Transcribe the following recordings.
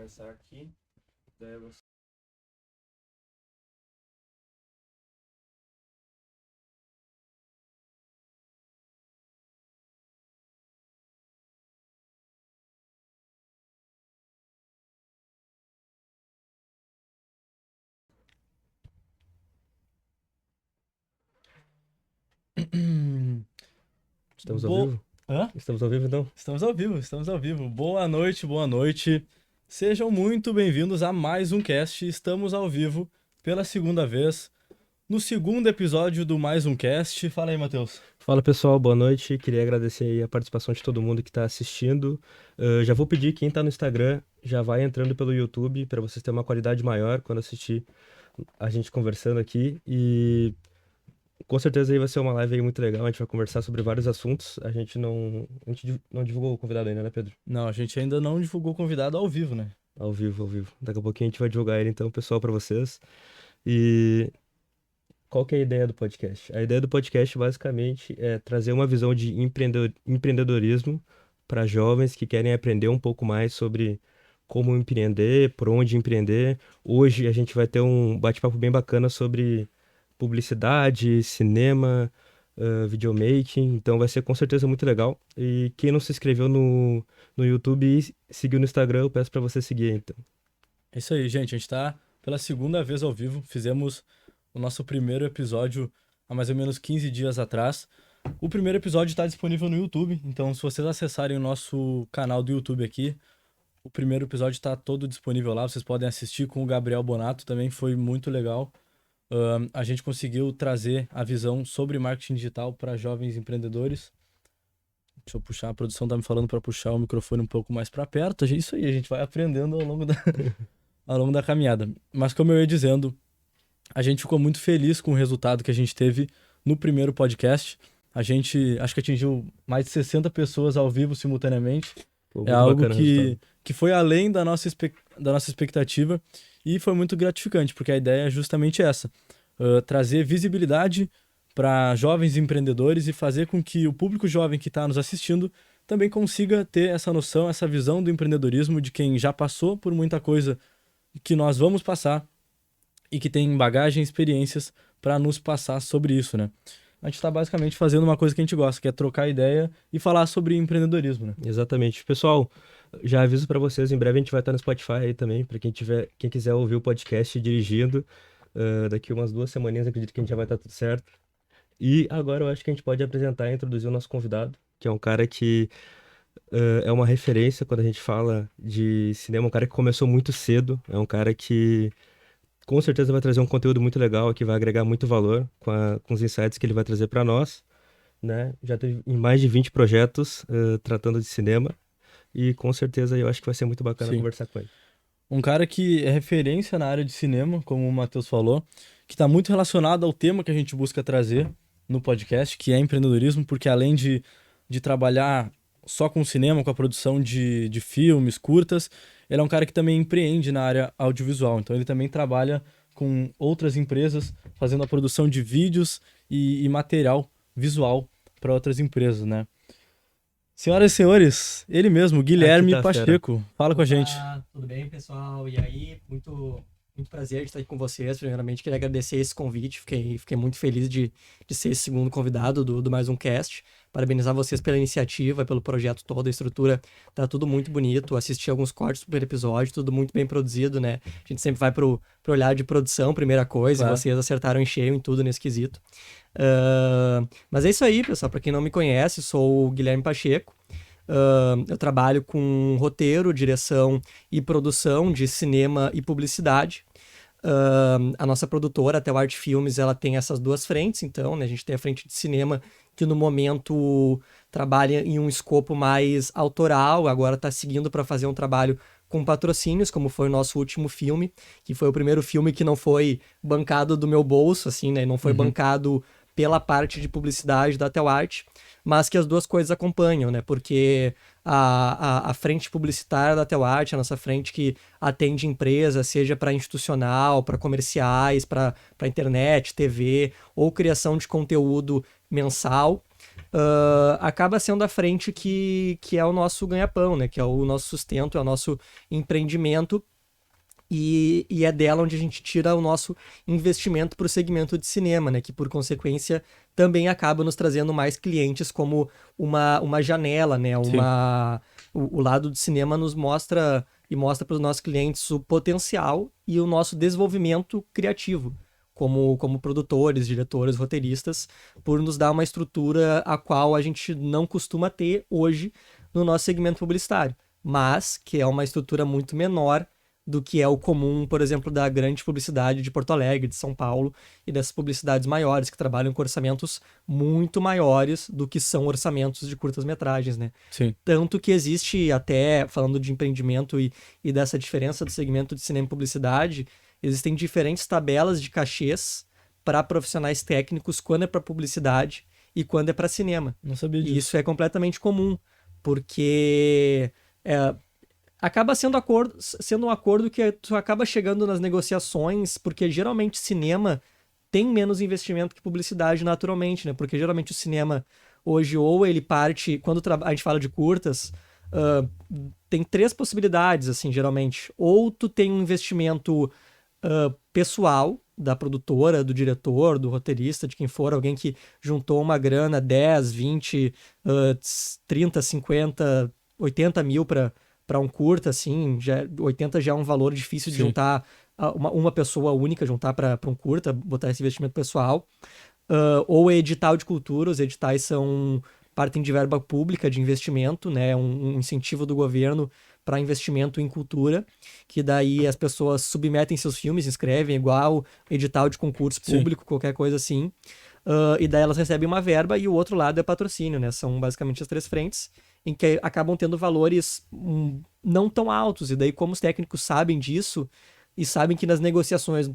começar aqui. Daí você... Estamos ao vivo? Hã? Estamos ao vivo, então? Estamos ao vivo, estamos ao vivo. Boa noite, boa noite. Sejam muito bem-vindos a mais um cast. Estamos ao vivo pela segunda vez, no segundo episódio do Mais Um Cast. Fala aí, Matheus. Fala, pessoal, boa noite. Queria agradecer aí a participação de todo mundo que está assistindo. Já vou pedir, quem está no Instagram, já vai entrando pelo YouTube para vocês terem uma qualidade maior quando assistir a gente conversando aqui. E com certeza aí vai ser uma live aí muito legal. A gente vai conversar sobre vários assuntos. A gente não divulgou o convidado ainda, né, Pedro? Não, a gente ainda não divulgou o convidado ao vivo, né? Ao vivo, ao vivo. Daqui a pouquinho a gente vai divulgar ele, então, pessoal, para vocês. E qual que é a ideia do podcast? A ideia do podcast, basicamente, é trazer uma visão de empreendedorismo para jovens que querem aprender um pouco mais sobre como empreender, por onde empreender. Hoje a gente vai ter um bate-papo bem bacana sobre publicidade, cinema, videomaking, então vai ser com certeza muito legal. E quem não se inscreveu no YouTube e seguiu no Instagram, eu peço para você seguir, então. É isso aí, gente. A gente tá pela segunda vez ao vivo. Fizemos o nosso primeiro episódio há mais ou menos 15 dias atrás. O primeiro episódio está disponível no YouTube, então se vocês acessarem o nosso canal do YouTube aqui, o primeiro episódio está todo disponível lá. Vocês podem assistir com o Gabriel Bonato, também foi muito legal. A gente conseguiu trazer a visão sobre marketing digital para jovens empreendedores. Deixa eu puxar, a produção tá me falando para puxar o microfone um pouco mais para perto. Isso aí, a gente vai aprendendo ao longo da caminhada. Mas como eu ia dizendo, a gente ficou muito feliz com o resultado que a gente teve no primeiro podcast. A gente acho que atingiu mais de 60 pessoas ao vivo simultaneamente. Pô, É muito algo bacana o resultado. que foi além da nossa expectativa e foi muito gratificante, porque a ideia é justamente essa: trazer visibilidade para jovens empreendedores e fazer com que o público jovem que está nos assistindo também consiga ter essa noção, essa visão do empreendedorismo de quem já passou por muita coisa que nós vamos passar e que tem bagagem e experiências para nos passar sobre isso, né? A gente está basicamente fazendo uma coisa que a gente gosta, que é trocar ideia e falar sobre empreendedorismo, né? Exatamente. Pessoal, já aviso para vocês, em breve a gente vai estar no Spotify aí também, para quem quiser ouvir o podcast dirigindo. Daqui umas 2 semaninhas, acredito que a gente já vai estar tudo certo. E agora eu acho que a gente pode apresentar e introduzir o nosso convidado, que é um cara que é uma referência quando a gente fala de cinema, um cara que começou muito cedo, é um cara que com certeza vai trazer um conteúdo muito legal, que vai agregar muito valor com os insights que ele vai trazer para nós, né? Já teve em mais de 20 projetos tratando de cinema. E com certeza eu acho que vai ser muito bacana Sim. conversar com ele. Um cara que é referência na área de cinema, como o Matheus falou, que está muito relacionado ao tema que a gente busca trazer no podcast, que é empreendedorismo, porque além de trabalhar só com cinema, com a produção de filmes, curtas, ele é um cara que também empreende na área audiovisual. Então ele também trabalha com outras empresas, fazendo a produção de vídeos e material visual para outras empresas, né? Senhoras e senhores, ele mesmo, Aqui Guilherme tá a fera. Pacheco. Fala com a gente. Opa, tudo bem, pessoal? E aí, muito prazer de estar aqui com vocês. Primeiramente, queria agradecer esse convite. Fiquei muito feliz de ser esse segundo convidado do Mais Um Cast. Parabenizar vocês pela iniciativa, pelo projeto todo, a estrutura tá tudo muito bonito. Assisti alguns cortes do primeiro episódio, tudo muito bem produzido, né? A gente sempre vai pro olhar de produção, primeira coisa, Claro. e vocês acertaram em cheio em tudo nesse quesito. Mas é isso aí, pessoal. Para quem não me conhece, sou o Guilherme Pacheco. Eu trabalho com roteiro, direção e produção de cinema e publicidade. A nossa produtora, a Telart Filmes, ela tem essas duas frentes, então, né? A gente tem a frente de cinema, que no momento trabalha em um escopo mais autoral, agora está seguindo para fazer um trabalho com patrocínios, como foi o nosso último filme, que foi o primeiro filme que não foi bancado do meu bolso, assim, né? Não foi bancado pela parte de publicidade da Telart, mas que as duas coisas acompanham, né? Porque a frente publicitária da Telart, a nossa frente que atende empresas, seja para institucional, para comerciais, para internet, TV, ou criação de conteúdo mensal, acaba sendo a frente que é o nosso ganha-pão, né? Que é o nosso sustento, é o nosso empreendimento. E é dela onde a gente tira o nosso investimento para o segmento de cinema, né? Que por consequência também acaba nos trazendo mais clientes como uma janela, né? O lado do cinema nos mostra e mostra para os nossos clientes o potencial e o nosso desenvolvimento criativo como produtores, diretores, roteiristas, por nos dar uma estrutura a qual a gente não costuma ter hoje no nosso segmento publicitário, mas que é uma estrutura muito menor do que é o comum, por exemplo, da grande publicidade de Porto Alegre, de São Paulo e dessas publicidades maiores que trabalham com orçamentos muito maiores do que são orçamentos de curtas-metragens, né? Sim. Tanto que existe, até falando de empreendimento e dessa diferença do segmento de cinema e publicidade, existem diferentes tabelas de cachês para profissionais técnicos quando é para publicidade e quando é para cinema. Não sabia E disso. isso é completamente comum, porque acaba sendo um acordo que tu acaba chegando nas negociações, porque geralmente cinema tem menos investimento que publicidade naturalmente, né? Porque geralmente o cinema hoje, ou ele parte, quando a gente fala de curtas, tem 3 possibilidades, assim, geralmente. Ou tu tem um investimento pessoal da produtora, do diretor, do roteirista, de quem for, alguém que juntou uma grana, 10, 20, 30, 50, 80 mil para um curta, assim, 80 já é um valor difícil de Sim. juntar uma pessoa única, juntar para um curta, botar esse investimento pessoal. Ou edital de cultura, os editais partem de verba pública de investimento, né, um incentivo do governo para investimento em cultura, que daí as pessoas submetem seus filmes, inscrevem, igual edital de concurso público, qualquer coisa assim, e daí elas recebem uma verba e o outro lado é patrocínio, né, são basicamente as 3 frentes, em que acabam tendo valores não tão altos, e daí como os técnicos sabem disso, e sabem que nas negociações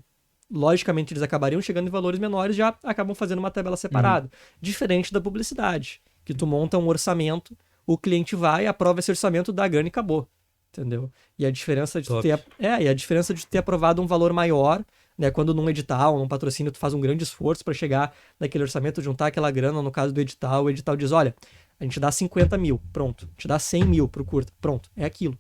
logicamente eles acabariam chegando em valores menores, já acabam fazendo uma tabela separada. Diferente da publicidade, que tu monta um orçamento, o cliente vai, aprova esse orçamento, dá grana e acabou. Entendeu? E a diferença de ter aprovado um valor maior, né, quando num edital, num patrocínio, tu faz um grande esforço para chegar naquele orçamento, juntar aquela grana, no caso do edital, o edital diz, olha, a gente dá 50 mil, pronto. A gente dá 100 mil pro curta, pronto, é aquilo.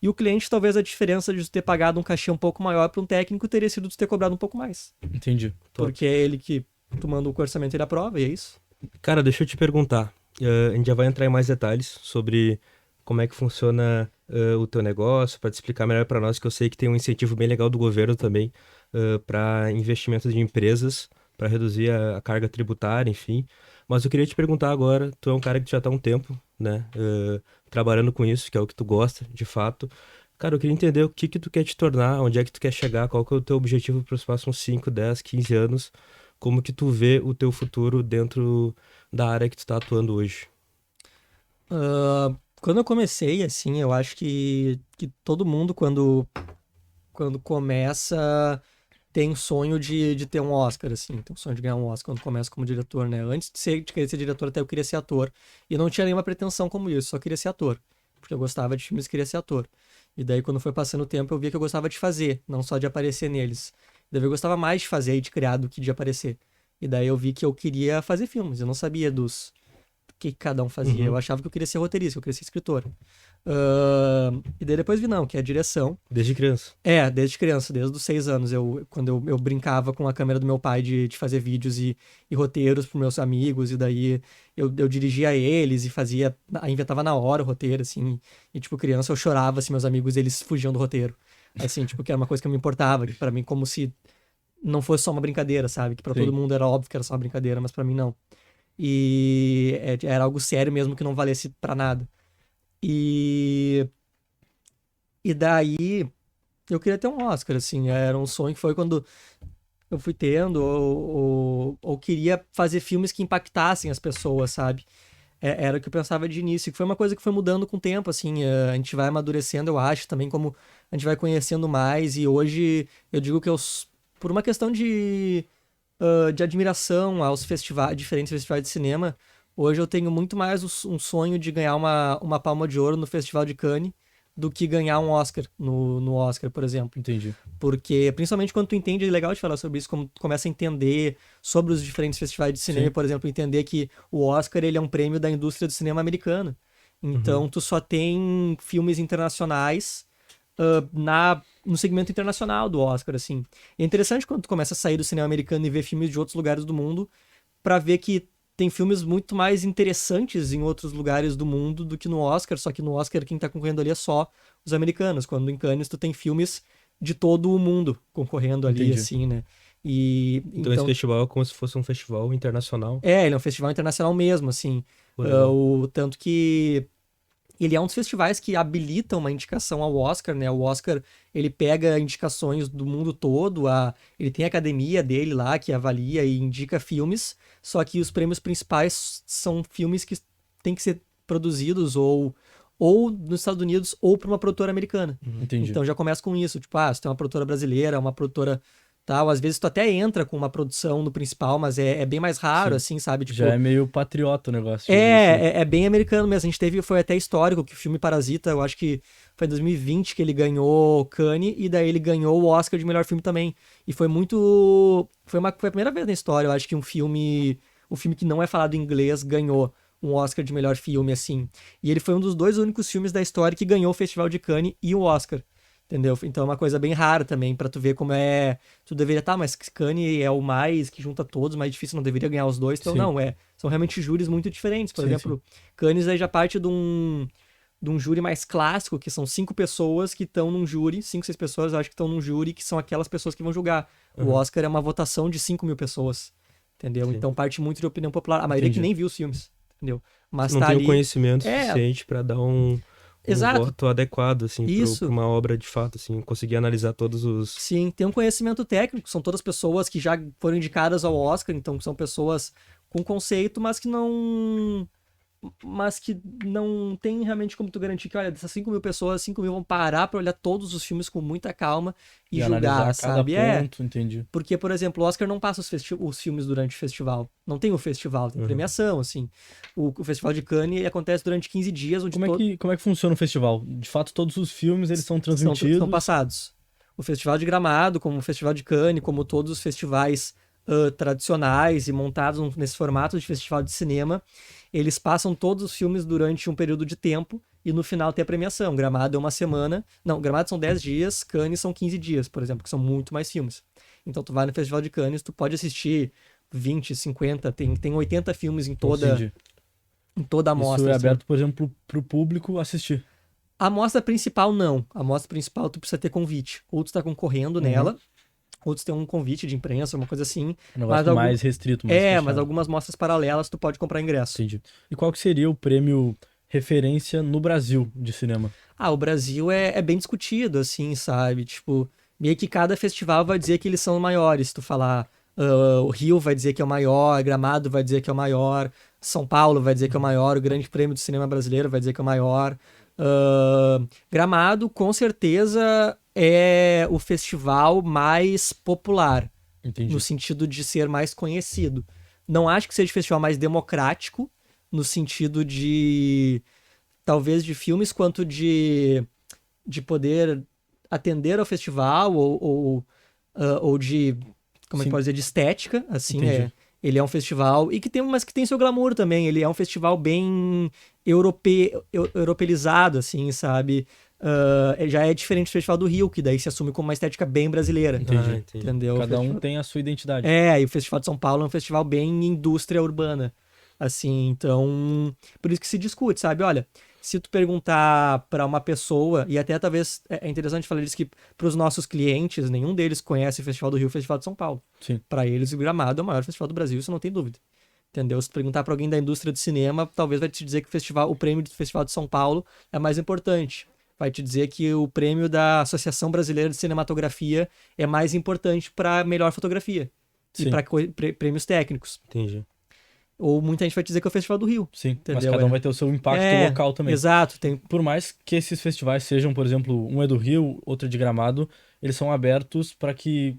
E o cliente, talvez a diferença de ter pagado um cachê um pouco maior para um técnico teria sido de ter cobrado um pouco mais. Entendi. Porque é ele que, tu manda o orçamento, ele aprova, e é isso. Cara, deixa eu te perguntar. A gente já vai entrar em mais detalhes sobre como é que funciona o teu negócio, para te explicar melhor para nós, que eu sei que tem um incentivo bem legal do governo também para investimentos de empresas, para reduzir a carga tributária, enfim. Mas eu queria te perguntar agora, tu é um cara que já está há um tempo, né, trabalhando com isso, que é o que tu gosta, de fato. Cara, eu queria entender o que tu quer te tornar, onde é que tu quer chegar, qual que é o teu objetivo para os próximos 5, 10, 15 anos, como que tu vê o teu futuro dentro da área que tu tá atuando hoje. Quando eu comecei, assim, eu acho que todo mundo, quando começa, tem um sonho de ter um Oscar, assim, tem um sonho de ganhar um Oscar quando começa como diretor, né? Antes de querer ser diretor, até eu queria ser ator. E não tinha nenhuma pretensão como isso, só queria ser ator. Porque eu gostava de filmes e queria ser ator. E daí, quando foi passando o tempo, eu via que eu gostava de fazer, não só de aparecer neles. Daí eu gostava mais de fazer e de criar do que de aparecer. E daí eu vi que eu queria fazer filmes, eu não sabia do que cada um fazia. Eu achava que eu queria ser roteirista, que eu queria ser escritor. E daí depois vi, não, que é a direção. Desde criança. Desde criança, desde os 6 anos, quando eu brincava com a câmera do meu pai de fazer vídeos e roteiros pros meus amigos, e daí eu dirigia eles e inventava na hora o roteiro, assim, e tipo, criança eu chorava se meus amigos, eles fugiam do roteiro. Assim, tipo, que era uma coisa que eu me importava, que pra mim como se não fosse só uma brincadeira, sabe? Que pra Sim. todo mundo era óbvio que era só uma brincadeira, mas pra mim não. E era algo sério mesmo que não valesse pra nada. E daí eu queria ter um Oscar, assim, era um sonho que foi quando eu fui tendo, ou queria fazer filmes que impactassem as pessoas, sabe? Era o que eu pensava de início, que foi uma coisa que foi mudando com o tempo, assim, a gente vai amadurecendo, eu acho, também como a gente vai conhecendo mais, e hoje eu digo que por uma questão de admiração aos diferentes festivais de cinema, hoje eu tenho muito mais um sonho de ganhar uma Palma de Ouro no Festival de Cannes do que ganhar um Oscar no Oscar, por exemplo. Entendi. Porque, principalmente quando tu entende, é legal de falar sobre isso, como tu começa a entender sobre os diferentes festivais de cinema, Sim. por exemplo, entender que o Oscar, ele é um prêmio da indústria do cinema americano. Então, tu só tem filmes internacionais no segmento internacional do Oscar, assim. É interessante quando tu começa a sair do cinema americano e ver filmes de outros lugares do mundo, pra ver que tem filmes muito mais interessantes em outros lugares do mundo do que no Oscar, só que no Oscar quem tá concorrendo ali é só os americanos, quando em Cannes tu tem filmes de todo o mundo concorrendo ali, Entendi. assim, né? E Então esse festival é como se fosse um festival internacional. ele é um festival internacional mesmo, assim. Pô, legal. O tanto que ele é um dos festivais que habilitam uma indicação ao Oscar, né? O Oscar, ele pega indicações do mundo todo, ele tem a academia dele lá que avalia e indica filmes, só que os prêmios principais são filmes que têm que ser produzidos ou nos Estados Unidos ou por uma produtora americana. Entendi. Então já começa com isso, tipo, se tem uma produtora brasileira, uma produtora tal, às vezes tu até entra com uma produção no principal, mas é bem mais raro, Sim. assim, sabe? Tipo, Já é meio patriota o negócio. é bem americano mesmo. A gente foi até histórico que o filme Parasita, eu acho que foi em 2020 que ele ganhou Cannes e daí ele ganhou o Oscar de melhor filme também. E foi muito. Foi a primeira vez na história, eu acho que um filme que não é falado em inglês ganhou um Oscar de melhor filme, assim. E ele foi um dos 2 únicos filmes da história que ganhou o Festival de Cannes e o Oscar. Entendeu? Então é uma coisa bem rara também, pra tu ver como é. Tu deveria, mas Cannes é o mais que junta todos, mais difícil, não deveria ganhar os dois. Então, Sim. não, são realmente júris muito diferentes. Por Sim, exemplo, Cannes aí já parte de um júri mais clássico, que são 5 pessoas que estão num júri, 5, 6 pessoas, eu acho que estão num júri, que são aquelas pessoas que vão julgar. O Oscar é uma votação de 5.000 pessoas. Entendeu? Sim. Então parte muito de opinião popular. A maioria que Entendi. nem viu os filmes. Entendeu? Mas Não tá tem ali. o conhecimento suficiente pra dar um Exato. voto adequado, assim, Isso. pra uma obra de fato, assim, conseguir analisar todos os... Sim, tem um conhecimento técnico, são todas pessoas que já foram indicadas ao Oscar, então são pessoas com conceito, mas que não tem realmente como tu garantir que, olha, dessas 5.000 pessoas, 5.000 vão parar pra olhar todos os filmes com muita calma e julgar, analisar cada sabe? ponto, entendi. Porque, por exemplo, o Oscar não passa os filmes durante o festival. Não tem o festival, tem premiação, assim. O Festival de Cannes acontece durante 15 dias, onde Como é que funciona o festival? De fato, todos os filmes, eles são transmitidos? são passados. O Festival de Gramado, como o Festival de Cannes, como todos os festivais tradicionais e montados nesse formato de festival de cinema, eles passam todos os filmes durante um período de tempo e no final tem a premiação. Gramado é uma semana. Não, Gramado são 10 dias, Cannes são 15 dias, por exemplo, que são muito mais filmes. Então tu vai no Festival de Cannes, tu pode assistir 20, 50, tem 80 filmes em toda Entendi. a mostra. Isso é assim. aberto, por exemplo, pro público assistir. A mostra principal, não. A mostra principal, tu precisa ter convite. Ou tu tá concorrendo nela, ou tu tem um convite de imprensa, uma coisa assim. Um negócio mais restrito, mais mas fechado. algumas mostras paralelas tu pode comprar ingresso. Entendi. E qual que seria o prêmio referência no Brasil de cinema? O Brasil é bem discutido, assim, sabe? Tipo, meio que cada festival vai dizer que eles são maiores. Se tu falar, o Rio vai dizer que é o maior, Gramado vai dizer que é o maior, São Paulo vai dizer que é o maior, o Grande Prêmio do Cinema Brasileiro vai dizer que é o maior. Gramado, com certeza, é o festival mais popular, Entendi. no sentido de ser mais conhecido. Não acho que seja o festival mais democrático, no sentido de, talvez, de filmes, quanto de poder atender ao festival, ou de, como é que Sim. pode dizer, de estética, assim, Entendi. Ele é um festival, mas que tem seu glamour também, ele é um festival bem europeizado, assim, sabe? Já é diferente do Festival do Rio, que daí se assume como uma estética bem brasileira. Entendi. Entendeu? Cada um tem a sua identidade. E o Festival de São Paulo é um festival bem indústria urbana, assim, então, por isso que se discute, sabe? Olha, se tu perguntar para uma pessoa, e até talvez é interessante falar isso, que para os nossos clientes, nenhum deles conhece o Festival do Rio e o Festival de São Paulo. Sim. Para eles, o Gramado é o maior festival do Brasil, isso não tem dúvida. Entendeu? Se tu perguntar para alguém da indústria do cinema, talvez vai te dizer que o prêmio do Festival de São Paulo é mais importante. Vai te dizer que o prêmio da Associação Brasileira de Cinematografia é mais importante para melhor fotografia. Sim. E para prêmios técnicos. Entendi. Ou muita gente vai dizer que é o Festival do Rio. Sim, mas Entendeu? cada um vai ter o seu impacto local também. Exato. Por mais que esses festivais sejam, por exemplo, um é do Rio, outro é de Gramado, eles são abertos para que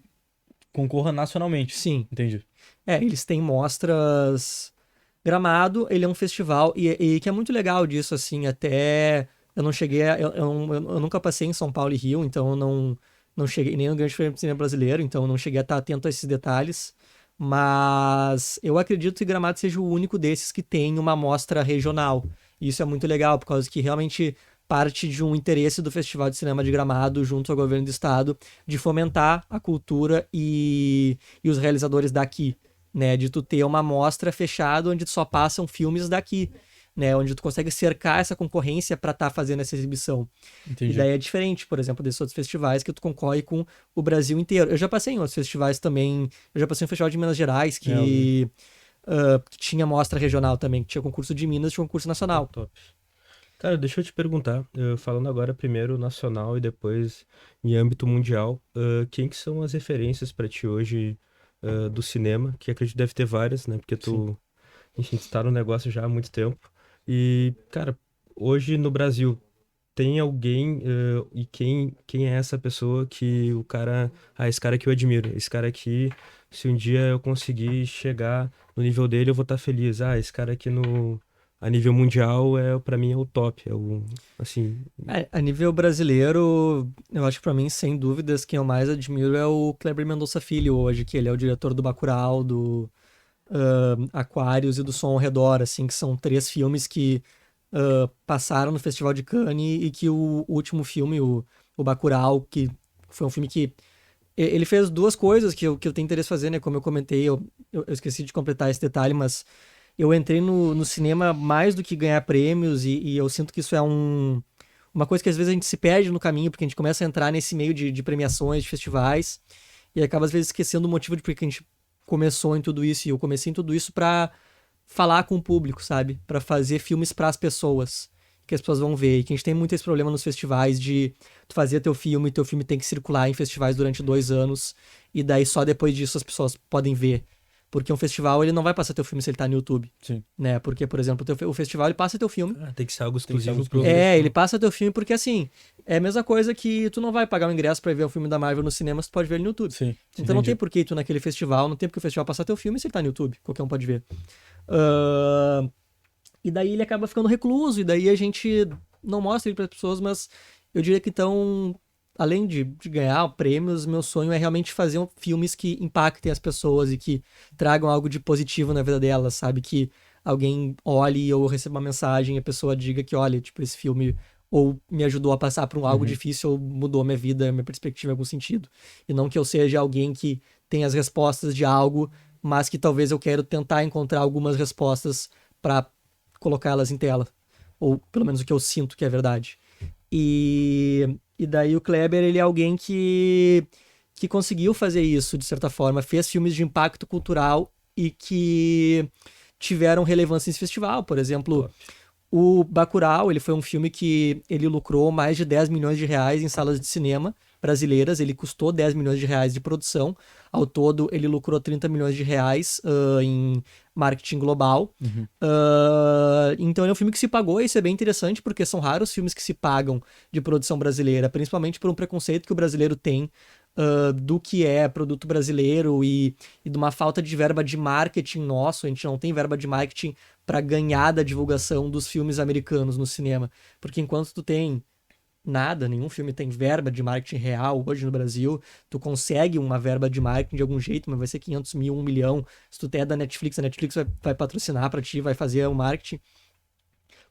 concorra nacionalmente. Sim. Entendi. Eles têm mostras... Gramado, ele é um festival, e que é muito legal disso, assim, até Eu não cheguei a, eu nunca passei em São Paulo e Rio, então eu não cheguei nem no Grande Prêmio de Cinema Brasileiro, então eu não cheguei a estar atento a esses detalhes. Mas eu acredito que Gramado seja o único desses que tem uma mostra regional. E isso é muito legal, por causa que realmente parte de um interesse do Festival de Cinema de Gramado, junto ao governo do estado, de fomentar a cultura e os realizadores daqui, né? De tu ter uma mostra fechada onde só passam filmes daqui, né? Onde tu consegue cercar essa concorrência para estar fazendo essa exibição. E Entendi. daí é diferente, por exemplo, desses outros festivais que tu concorre com o Brasil inteiro. Eu já passei em outros festivais também. Eu já passei no Festival de Minas Gerais, que tinha mostra regional também, que tinha concurso de Minas e tinha concurso nacional. Top. Cara, deixa eu te perguntar, falando agora primeiro nacional e depois em âmbito mundial, quem que são as referências pra ti hoje do cinema? Que acredito que deve ter várias, né? Porque tu, enfim, tu tá no negócio já há muito tempo. E, cara, hoje no Brasil, tem alguém e quem é essa pessoa que o cara, esse cara que eu admiro, esse cara aqui, se um dia eu conseguir chegar no nível dele, eu vou estar feliz. Esse cara aqui no a nível mundial para mim é o top, é o assim, A nível brasileiro, eu acho que pra mim, sem dúvidas, quem eu mais admiro é o Kleber Mendonça Filho hoje, que ele é o diretor do Bacurau, do Aquários e do Som ao Redor, assim, que são 3 filmes que passaram no Festival de Cannes e que o último filme, o Bacurau, que foi um filme que ele fez 2 coisas que eu tenho interesse em fazer, né? Como eu comentei, eu esqueci de completar esse detalhe, mas eu entrei no cinema mais do que ganhar prêmios e eu sinto que isso é uma coisa que às vezes a gente se perde no caminho, porque a gente começa a entrar nesse meio de premiações, de festivais, e acaba às vezes esquecendo o motivo de por que a gente começou em tudo isso. E eu comecei em tudo isso pra falar com o público, sabe? Pra fazer filmes pras pessoas, que as pessoas vão ver. E que a gente tem muito esse problema nos festivais de tu fazer teu filme tem que circular em festivais durante 2 anos, e daí só depois disso as pessoas podem ver. Porque um festival, ele não vai passar teu filme se ele tá no YouTube, Sim. né? Porque, por exemplo, o festival, ele passa teu filme. tem que ser algo Tem que ser exclusivo algo pro Ele passa teu filme porque, assim, é a mesma coisa que tu não vai pagar um ingresso pra ver o filme da Marvel no cinema, tu pode ver ele no YouTube. Sim. Então não Entendi. tem por que tu naquele festival, não tem por que o festival passar teu filme se ele tá no YouTube, qualquer um pode ver. Ah, E daí ele acaba ficando recluso, e daí a gente não mostra ele para as pessoas, mas eu diria que então, além de ganhar prêmios, meu sonho é realmente fazer filmes que impactem as pessoas e que tragam algo de positivo na vida delas, sabe? Que alguém olhe ou receba uma mensagem e a pessoa diga que, olha, tipo, esse filme ou me ajudou a passar por algo difícil ou mudou minha vida, minha perspectiva em algum sentido. E não que eu seja alguém que tem as respostas de algo, mas que talvez eu quero tentar encontrar algumas respostas para colocá-las em tela. Ou pelo menos o que eu sinto que é verdade. E daí o Kleber, ele é alguém que conseguiu fazer isso, de certa forma. Fez filmes de impacto cultural e que tiveram relevância nesse festival. Por exemplo, Top. o Bacurau, ele foi um filme que ele lucrou mais de 10 milhões de reais em salas de cinema brasileiras. Ele custou 10 milhões de reais de produção. Ao todo, ele lucrou 30 milhões de reais em marketing global. Então, ele é um filme que se pagou, e isso é bem interessante, porque são raros filmes que se pagam de produção brasileira, principalmente por um preconceito que o brasileiro tem do que é produto brasileiro e de uma falta de verba de marketing nosso. A gente não tem verba de marketing para ganhar da divulgação dos filmes americanos no cinema. Porque enquanto tu tem nada, nenhum filme tem verba de marketing real hoje no Brasil, tu consegue uma verba de marketing de algum jeito, mas vai ser 500 mil, 1 milhão. Se tu der da Netflix, a Netflix vai patrocinar pra ti, vai fazer o marketing.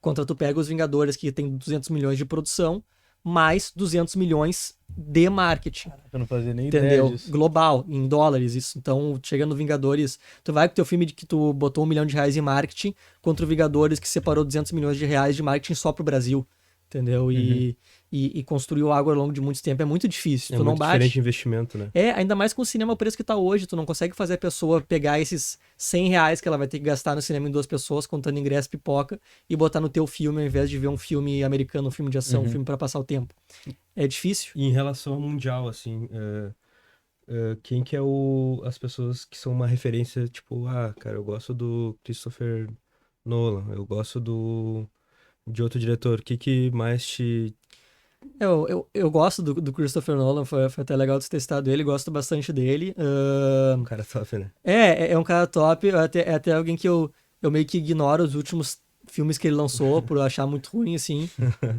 Contra tu pega os Vingadores, que tem 200 milhões de produção, mais 200 milhões de marketing. Eu não fazia nem ideia Entendeu? disso. Global, em dólares, isso. Então, chega no Vingadores, tu vai com o teu filme de que tu botou 1 milhão de reais em marketing contra o Vingadores, que separou 200 milhões de reais de marketing só pro Brasil. Entendeu? E construiu algo ao longo de muito tempo. É muito difícil. É Tu não muito bate. diferente de investimento, né? Ainda mais com o cinema o preço que tá hoje. Tu não consegue fazer a pessoa pegar esses 100 reais que ela vai ter que gastar no cinema em 2 pessoas, contando ingresso, pipoca, e botar no teu filme, ao invés de ver um filme americano, um filme de ação, um filme pra passar o tempo. É difícil. E em relação ao mundial, assim, quem que é as pessoas que são uma referência, tipo, cara, eu gosto do Christopher Nolan, eu gosto de outro diretor, o que mais te... Eu gosto do Christopher Nolan, foi até legal de ter citado ele, gosto bastante dele. Um cara top, né? É um cara top, é até alguém que eu meio que ignoro os últimos filmes que ele lançou, por eu achar muito ruim, assim.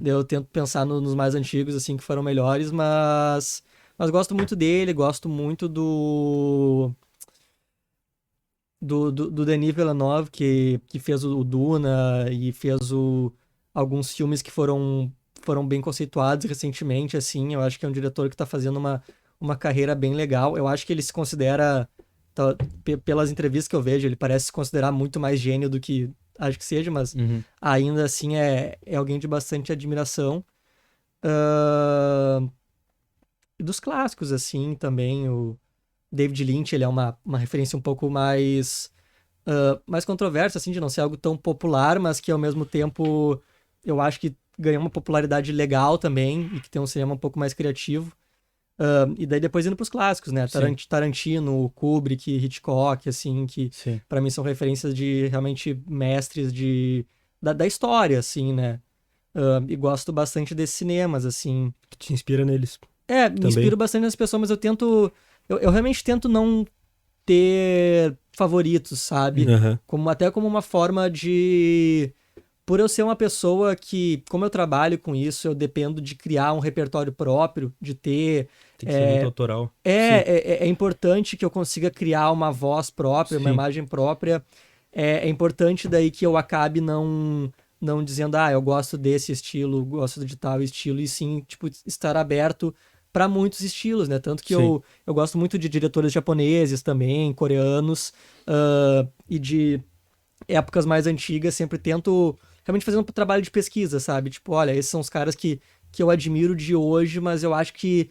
Daí eu tento pensar nos mais antigos, assim, que foram melhores, mas gosto muito dele, gosto muito do Denis Villeneuve, que fez o Duna e fez alguns filmes que foram bem conceituados recentemente, assim. Eu acho que é um diretor que está fazendo uma carreira bem legal. Eu acho que ele se considera, pelas entrevistas que eu vejo, ele parece se considerar muito mais gênio do que acho que seja, mas ainda assim é alguém de bastante admiração. E dos clássicos, assim, também, o David Lynch, ele é uma referência um pouco mais controversa, assim, de não ser algo tão popular, mas que ao mesmo tempo eu acho que ganhou uma popularidade legal também e que tem um cinema um pouco mais criativo. E daí depois indo pros clássicos, né? Sim. Tarantino, Kubrick, Hitchcock, assim, que Sim. pra mim são referências de realmente mestres da história, assim, né? E gosto bastante desses cinemas, assim. Que te inspira neles. Me Também. inspiro bastante nas pessoas, mas eu realmente tento não ter favoritos, sabe? Até como uma forma de... Por eu ser uma pessoa que, como eu trabalho com isso, eu dependo de criar um repertório próprio, de ter... Tem que ser muito autoral. É importante que eu consiga criar uma voz própria, uma Sim. imagem própria. É importante daí que eu acabe não dizendo, eu gosto desse estilo, gosto de tal estilo, e sim, tipo, estar aberto para muitos estilos, né? Tanto que eu gosto muito de diretores japoneses também, coreanos, e de épocas mais antigas, sempre tento realmente fazer um trabalho de pesquisa, sabe? Tipo, olha, esses são os caras que eu admiro de hoje, mas eu acho que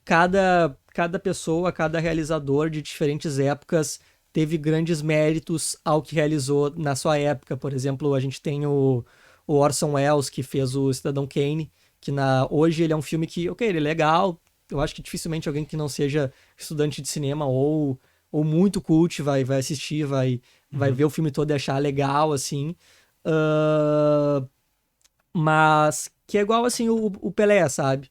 cada pessoa, cada realizador de diferentes épocas teve grandes méritos ao que realizou na sua época. Por exemplo, a gente tem o Orson Welles, que fez o Cidadão Kane, que hoje ele é um filme que, ok, ele é legal. Eu acho que dificilmente alguém que não seja estudante de cinema ou muito cult vai assistir, vai ver o filme todo e achar legal, assim. Mas que é igual, assim, o Pelé, sabe?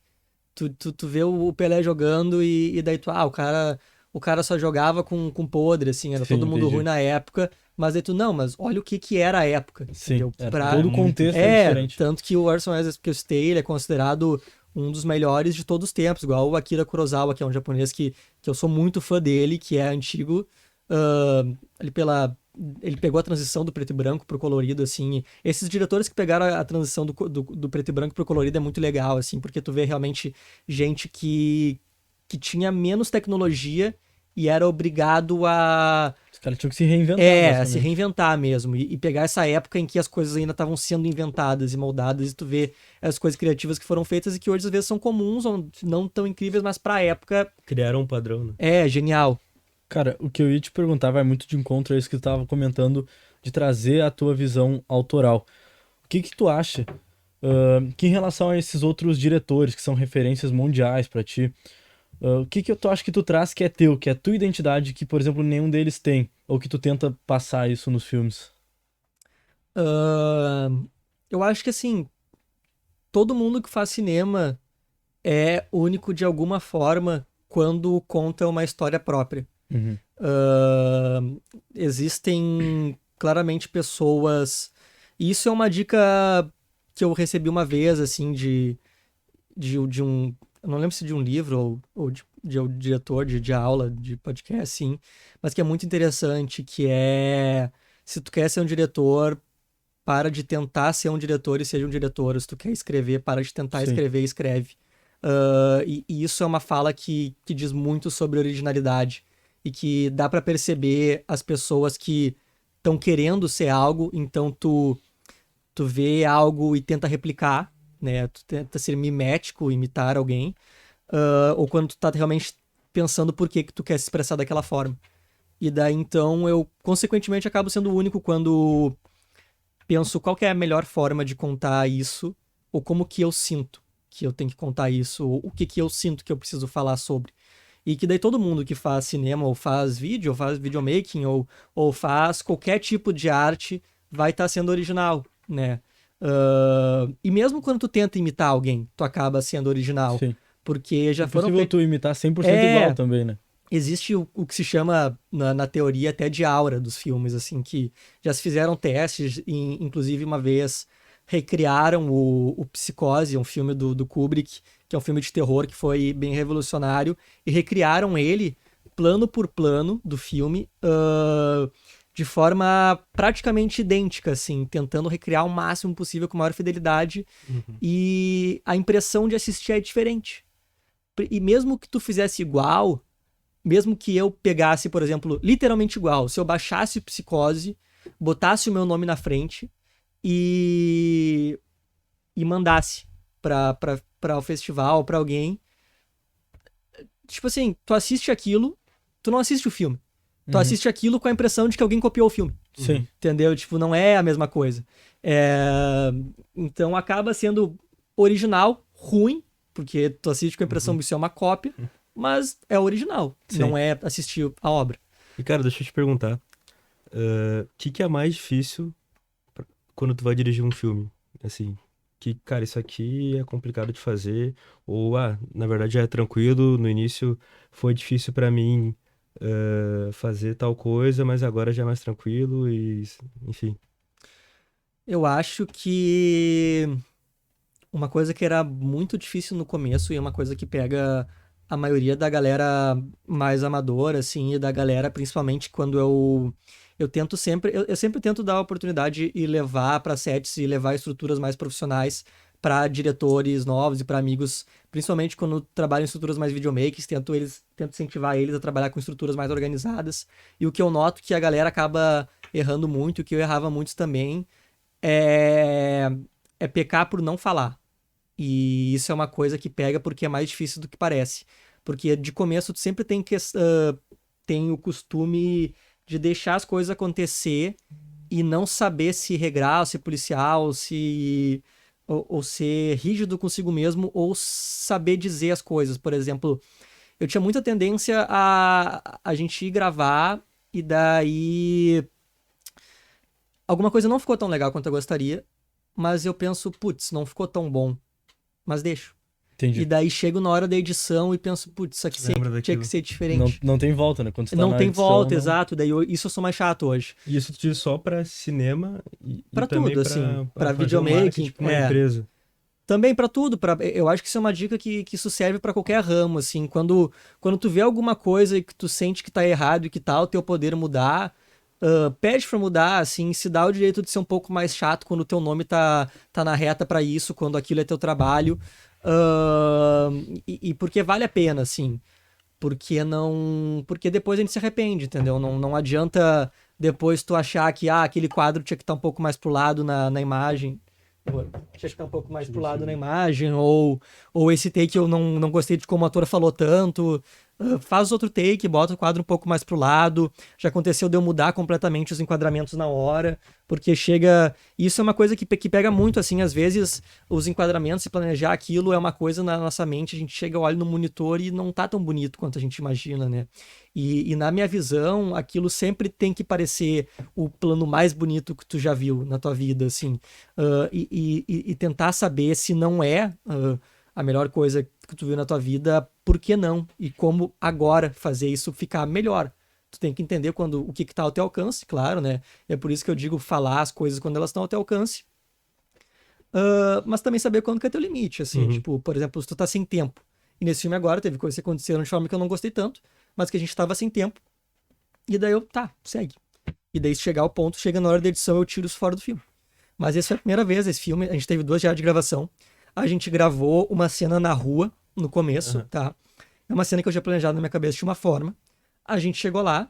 Tu vê o Pelé jogando e daí o cara só jogava com podre, assim, era Sim, todo mundo entendi. ruim na época, mas aí mas olha o que era a época, Sim. entendeu? Todo o contexto é diferente. Tanto que o Orson Welles, que eu citei, ele é considerado um dos melhores de todos os tempos, igual o Akira Kurosawa, que é um japonês que eu sou muito fã dele, que é antigo, ele pegou a transição do preto e branco pro colorido, assim. Esses diretores que pegaram a transição do preto e branco pro colorido é muito legal, assim, porque tu vê realmente gente que tinha menos tecnologia e era obrigado Os caras tinham que se reinventar, a se basicamente. reinventar mesmo. E pegar essa época em que as coisas ainda estavam sendo inventadas e moldadas, e tu vê as coisas criativas que foram feitas e que hoje às vezes são comuns, ou não tão incríveis, mas pra época Criaram um padrão, né? é genial. Cara, o que eu ia te perguntar vai muito de encontro a isso que tu tava comentando, de trazer a tua visão autoral. O que tu acha que em relação a esses outros diretores que são referências mundiais pra ti, o que tu acha que tu traz que é teu, que é a tua identidade, que, por exemplo, nenhum deles tem, ou que tu tenta passar isso nos filmes? Eu acho que, assim, todo mundo que faz cinema é único de alguma forma quando conta uma história própria. Uhum. Existem claramente pessoas. E isso é uma dica que eu recebi uma vez, assim, de um. Eu não lembro se de um livro ou de um diretor de aula, de podcast, sim. Mas que é muito interessante, que é. Se tu quer ser um diretor, para de tentar ser um diretor e seja um diretor. Se tu quer escrever, para de tentar Sim. escrever e escreve. E isso é uma fala que diz muito sobre originalidade e que dá pra perceber as pessoas que estão querendo ser algo, então tu vê algo e tenta replicar, né? Tu tenta ser mimético, imitar alguém, ou quando tu tá realmente pensando por que tu quer se expressar daquela forma. E daí então eu consequentemente acabo sendo o único quando penso qual que é a melhor forma de contar isso, ou como que eu sinto que eu tenho que contar isso, ou o que eu sinto que eu preciso falar sobre. E que daí todo mundo que faz cinema, ou faz vídeo, ou faz videomaking, ou faz qualquer tipo de arte, vai estar sendo original, né? E mesmo quando tu tenta imitar alguém, tu acaba sendo original. Sim. Porque já É foram possível feitos... tu imitar 100% igual também, né? existe o que se chama, na teoria, até de aura dos filmes, assim, que já se fizeram testes, e, inclusive uma vez recriaram o Psicose, um filme do Kubrick, que é um filme de terror que foi bem revolucionário, e recriaram ele plano por plano do filme, de forma praticamente idêntica, assim, tentando recriar o máximo possível com maior fidelidade, e a impressão de assistir é diferente. E mesmo que tu fizesse igual, mesmo que eu pegasse, por exemplo, literalmente igual, se eu baixasse o Psicose, botasse o meu nome na frente e mandasse pra o festival, pra alguém, tipo assim, tu assiste aquilo, tu não assiste o filme. Tu assiste aquilo com a impressão de que alguém copiou o filme. Sim. Entendeu? Tipo, não é a mesma coisa. Então acaba sendo original, ruim, porque tu assiste com a impressão que isso é uma cópia, mas é original, Sim. não é assistir a obra. E, cara, deixa eu te perguntar. O que é mais difícil quando tu vai dirigir um filme? Assim, que, cara, isso aqui é complicado de fazer. Ou, na verdade já é tranquilo. No início foi difícil pra mim fazer tal coisa, mas agora já é mais tranquilo e, enfim. Eu acho que uma coisa que era muito difícil no começo e é uma coisa que pega a maioria da galera mais amadora, assim, e da galera, principalmente quando eu tento sempre, eu sempre tento dar a oportunidade e levar para sets e levar estruturas mais profissionais para diretores novos e para amigos, principalmente quando trabalham em estruturas mais videomakers, tento incentivar eles a trabalhar com estruturas mais organizadas. E o que eu noto que a galera acaba errando muito, o que eu errava muito também, é pecar por não falar. E isso é uma coisa que pega porque é mais difícil do que parece. Porque de começo tu sempre tem o costume de deixar as coisas acontecer e não saber se regrar, ou ser policial, ou ser rígido consigo mesmo, ou saber dizer as coisas. Por exemplo, eu tinha muita tendência a gente ir gravar e daí alguma coisa não ficou tão legal quanto eu gostaria, mas eu penso, putz, não ficou tão bom, mas deixo. Entendi. E daí chego na hora da edição e penso, putz, isso aqui Lembra tinha daquilo. que ser diferente. Não tem volta, né? Quando você tá Não na tem edição, volta, não- exato. Daí isso eu sou mais chato hoje. E isso tu diz só pra cinema e Pra também tudo, assim, pra fazer um videomaking, marketing, tipo uma empresa. Também pra tudo. Eu acho que isso é uma dica que isso serve pra qualquer ramo, assim. Quando tu vê alguma coisa e que tu sente que tá errado e que tá o teu poder mudar, pede pra mudar, assim. Se dá o direito de ser um pouco mais chato quando o teu nome tá na reta pra isso, quando aquilo é teu trabalho. E porque vale a pena, assim. Porque depois a gente se arrepende, entendeu? Não adianta depois tu achar que aquele quadro tinha que estar um pouco mais pro lado na imagem. Tinha que estar um pouco mais pro lado na imagem, ou esse take eu não gostei de como o ator falou tanto. Faz outro take, bota o quadro um pouco mais pro lado. Já aconteceu de eu mudar completamente os enquadramentos na hora, porque chega. Isso é uma coisa que pega muito, assim, às vezes os enquadramentos e planejar aquilo é uma coisa na nossa mente, a gente chega, olha no monitor e não tá tão bonito quanto a gente imagina, né? E na minha visão, aquilo sempre tem que parecer o plano mais bonito que tu já viu na tua vida, assim. E tentar saber se não é a melhor coisa que tu viu na tua vida, por que não? E como agora fazer isso ficar melhor. Tu tem que entender o que tá ao teu alcance, claro, né? É por isso que eu digo falar as coisas quando elas estão ao teu alcance. Mas também saber quando que é teu limite, assim. Tipo, por exemplo, se tu tá sem tempo. E nesse filme agora teve coisas que aconteceram de forma que eu não gostei tanto, mas que a gente tava sem tempo. E daí segue. E daí se chegar ao ponto, chega na hora da edição, eu tiro isso fora do filme. Mas essa foi a primeira vez, esse filme, a gente teve 2 dias de gravação. A gente gravou uma cena na rua, no começo, tá? É uma cena que eu já planejado na minha cabeça de uma forma. A gente chegou lá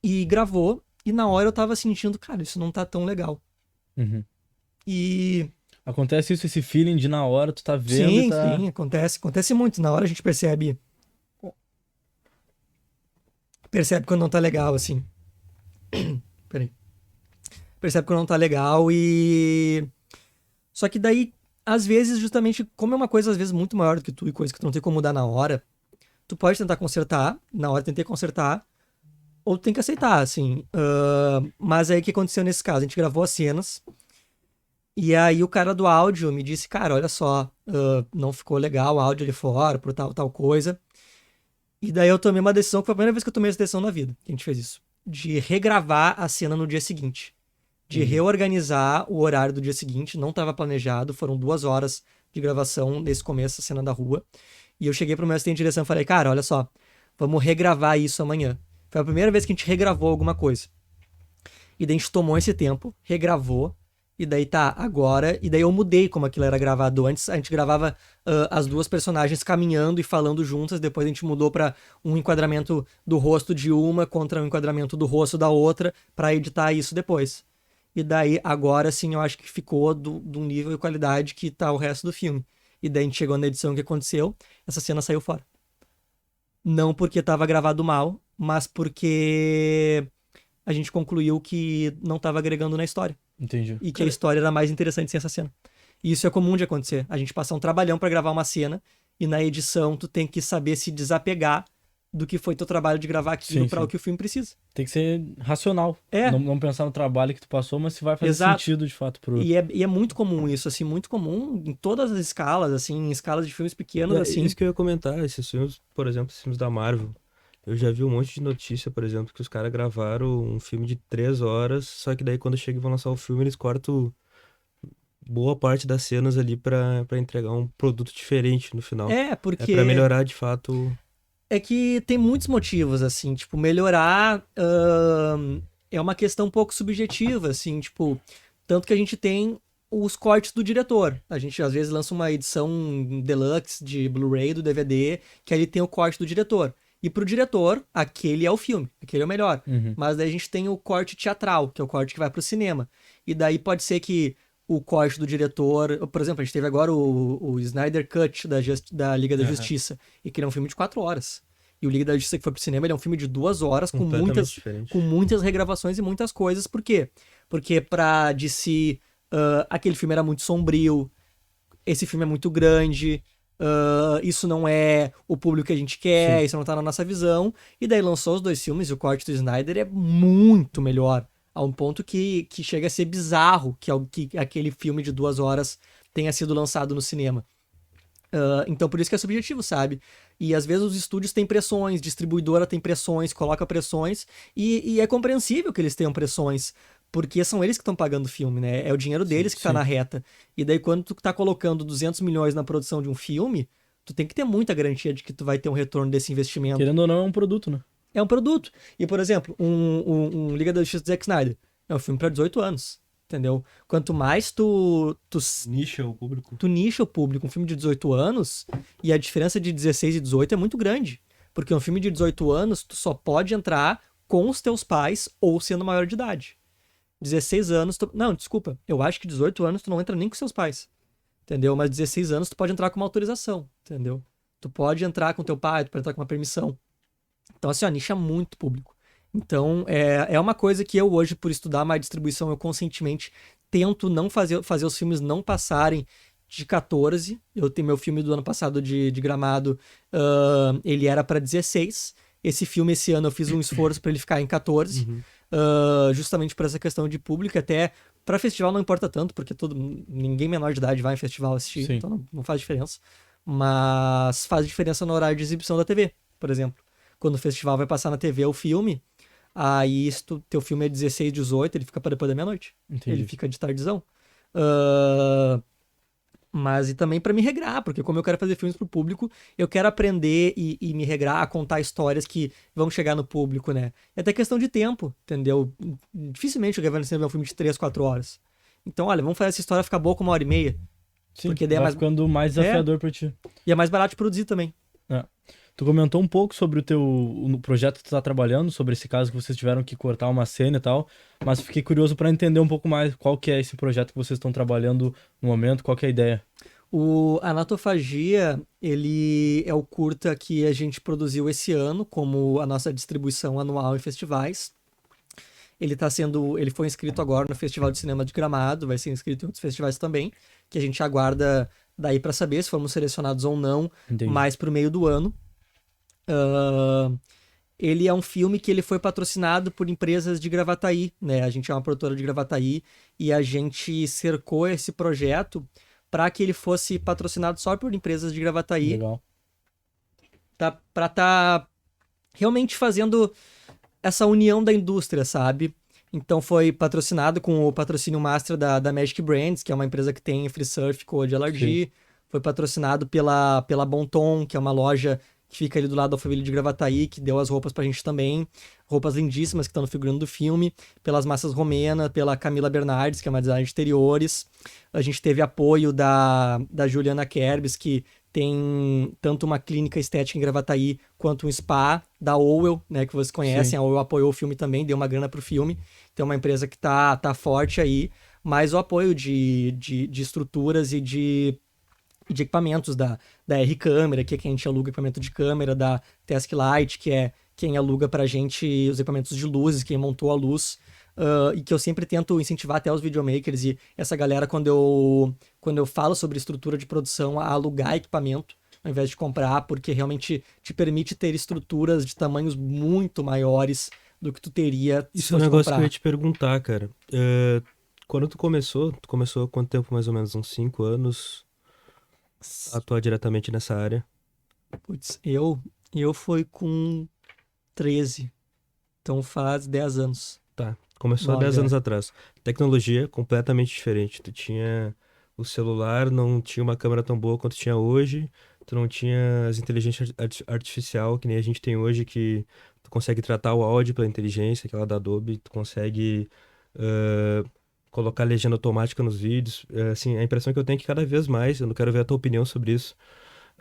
e gravou, e na hora eu tava sentindo, cara, isso não tá tão legal. Uhum. E Acontece isso, esse feeling de na hora tu tá vendo sim, e tá... sim, acontece muito. Na hora a gente percebe quando não tá legal, assim. Peraí. Percebe quando não tá legal e... Só que daí, às vezes, justamente, como é uma coisa, às vezes, muito maior do que tu e coisa que tu não tem como mudar na hora, tu pode tentar consertar, na hora tentei consertar, ou tu tem que aceitar, assim. Mas aí o que aconteceu nesse caso? A gente gravou as cenas, e aí o cara do áudio me disse, cara, olha só, não ficou legal o áudio ali fora, por tal coisa. E daí eu tomei uma decisão, que foi a primeira vez que eu tomei essa decisão na vida, que a gente fez isso. De regravar a cena no dia seguinte. De reorganizar o horário do dia seguinte. Não estava planejado, foram 2 horas de gravação desse começo, a cena da rua. E eu cheguei pro meu assistente de direção e falei, cara, olha só, vamos regravar isso amanhã. Foi a primeira vez que a gente regravou alguma coisa. E daí a gente tomou esse tempo, regravou, e daí tá, agora... E daí eu mudei como aquilo era gravado. Antes a gente gravava as duas personagens caminhando e falando juntas, depois a gente mudou pra um enquadramento do rosto de uma contra um enquadramento do rosto da outra, pra editar isso depois. E daí, agora sim, eu acho que ficou do nível e qualidade que tá o resto do filme. E daí a gente chegou na edição que aconteceu, essa cena saiu fora. Não porque tava gravado mal, mas porque a gente concluiu que não tava agregando na história. Entendi. E que a história era mais interessante sem essa cena. E isso é comum de acontecer. A gente passar um trabalhão pra gravar uma cena e na edição tu tem que saber se desapegar do que foi teu trabalho de gravar aquilo Sim, pra sim. o que o filme precisa. Tem que ser racional. É. Não pensar no trabalho que tu passou, mas se vai fazer Exato. sentido de fato pro. E é muito comum isso, assim, muito comum em todas as escalas, assim, em escalas de filmes pequenos, É assim. isso que eu ia comentar, esses filmes, por exemplo, esses filmes da Marvel. Eu já vi um monte de notícia, por exemplo, que os caras gravaram um filme de 3 horas, só que daí quando chega e vão lançar o filme, eles cortam boa parte das cenas ali pra entregar um produto diferente no final. É, É porque pra melhorar de fato. é que tem muitos motivos, assim, tipo, melhorar é uma questão um pouco subjetiva, assim, tipo, tanto que a gente tem os cortes do diretor. A gente às vezes lança uma edição deluxe de Blu-ray do DVD, que ali tem o corte do diretor. E pro diretor, aquele é o filme, aquele é o melhor. Uhum. Mas daí a gente tem o corte teatral, que é o corte que vai pro cinema. E daí pode ser que o corte do diretor... Por exemplo, a gente teve agora o Snyder Cut da Liga da Aham. Justiça, e que ele é um filme de 4 horas. E o Liga da Justiça que foi pro cinema, ele é um filme de 2 horas, Completamente diferente. com muitas regravações e muitas coisas. Por quê? Porque pra DC, aquele filme era muito sombrio, esse filme é muito grande... isso não é o público que a gente quer, Sim. isso não tá na nossa visão. E daí lançou os 2 filmes e o corte do Snyder é muito melhor. A um ponto que chega a ser bizarro que aquele filme de 2 horas tenha sido lançado no cinema. Então por isso que é subjetivo, sabe? E às vezes os estúdios têm pressões, distribuidora tem pressões, coloca pressões, e é compreensível que eles tenham pressões, porque são eles que estão pagando o filme, né? É o dinheiro deles que tá sim. na reta. E daí quando tu tá colocando 200 milhões na produção de um filme, tu tem que ter muita garantia de que tu vai ter um retorno desse investimento. Querendo ou não, é um produto, né? É um produto. E, por exemplo, um Liga da Justiça do Zack Snyder é um filme pra 18 anos, entendeu? Quanto mais tu Nicha o público. tu nicha o público, um filme de 18 anos, e a diferença de 16 e 18 é muito grande. Porque um filme de 18 anos, tu só pode entrar com os teus pais ou sendo maior de idade. 16 anos, não, desculpa, eu acho que 18 anos tu não entra nem com seus pais, entendeu? Mas 16 anos tu pode entrar com uma autorização, entendeu? Tu pode entrar com teu pai, tu pode entrar com uma permissão. Então, assim, ó, nicha muito público. Então, é uma coisa que eu hoje, por estudar mais distribuição, eu conscientemente tento não fazer os filmes não passarem de 14. Eu tenho meu filme do ano passado de Gramado, ele era para 16. Esse filme, esse ano, eu fiz um esforço para ele ficar em 14, justamente por essa questão de público. Até para festival não importa tanto, porque ninguém menor de idade vai em festival assistir, Sim. então não faz diferença. Mas faz diferença no horário de exibição da TV, por exemplo. Quando o festival vai passar na TV o filme, aí se teu filme é 16, 18, ele fica para depois da meia-noite. Entendi. Ele fica de tardezão. Mas e também para me regrar, porque como eu quero fazer filmes pro público, eu quero aprender e me regrar a contar histórias que vão chegar no público, né? É até questão de tempo, entendeu? Dificilmente alguém vai no cinema ver um filme de 3, 4 horas. Então, olha, vamos fazer essa história ficar boa com 1h30. Sim, Porque daí é vai mais- ficando mais desafiador pra ti. E é mais barato de produzir também. Tu comentou um pouco sobre o projeto que tu tá trabalhando, sobre esse caso que vocês tiveram que cortar uma cena e tal, mas fiquei curioso pra entender um pouco mais qual que é esse projeto que vocês estão trabalhando no momento, qual que é a ideia. O Anatofagia, ele é o curta que a gente produziu esse ano como a nossa distribuição anual em festivais. Ele foi inscrito agora no Festival de Cinema de Gramado, vai ser inscrito em outros festivais também, que a gente aguarda daí para saber se fomos selecionados ou não, Entendi. mais pro meio do ano. Ele é um filme que ele foi patrocinado por empresas de Gravataí, né? A gente é uma produtora de Gravataí e a gente cercou esse projeto para que ele fosse patrocinado só por empresas de Gravataí, Legal. para estar realmente fazendo essa união da indústria, sabe? Então foi patrocinado com o patrocínio master da Magic Brands, que é uma empresa que tem free surf, code LRG. Foi patrocinado pela Bonton, que é uma loja que fica ali do lado da família de Gravataí, que deu as roupas pra gente também. Roupas lindíssimas que estão no figurino do filme. Pelas Massas Romena, pela Camila Bernardes, que é uma designer de exteriores. A gente teve apoio da Juliana Kerbis, que tem tanto uma clínica estética em Gravataí quanto um spa, da Owell, né, que vocês conhecem. Sim. A Owell apoiou o filme também, deu uma grana pro filme. Tem uma empresa que tá forte aí, mas o apoio de estruturas e de equipamentos da R-Câmera, que é quem a gente aluga equipamento de câmera, da Task Light, que é quem aluga pra gente os equipamentos de luzes, quem montou a luz. E que eu sempre tento incentivar até os videomakers e essa galera, quando eu falo sobre estrutura de produção, a alugar equipamento ao invés de comprar, porque realmente te permite ter estruturas de tamanhos muito maiores do que tu teria se Isso é um fosse negócio que eu comprar. ia te perguntar, cara. Quando tu começou há quanto tempo, mais ou menos? Uns 5 anos a atuar diretamente nessa área? Putz, eu fui com 13, então faz 10 anos. Tá, começou há 10 anos atrás. Tecnologia completamente diferente. Tu tinha o celular, não tinha uma câmera tão boa quanto tinha hoje. Tu não tinha as inteligências artificial que nem a gente tem hoje, que tu consegue tratar o áudio pela inteligência, aquela da Adobe. Tu consegue eh, colocar legenda automática nos vídeos. Assim, a impressão que eu tenho é que cada vez mais, eu não quero ver a tua opinião sobre isso,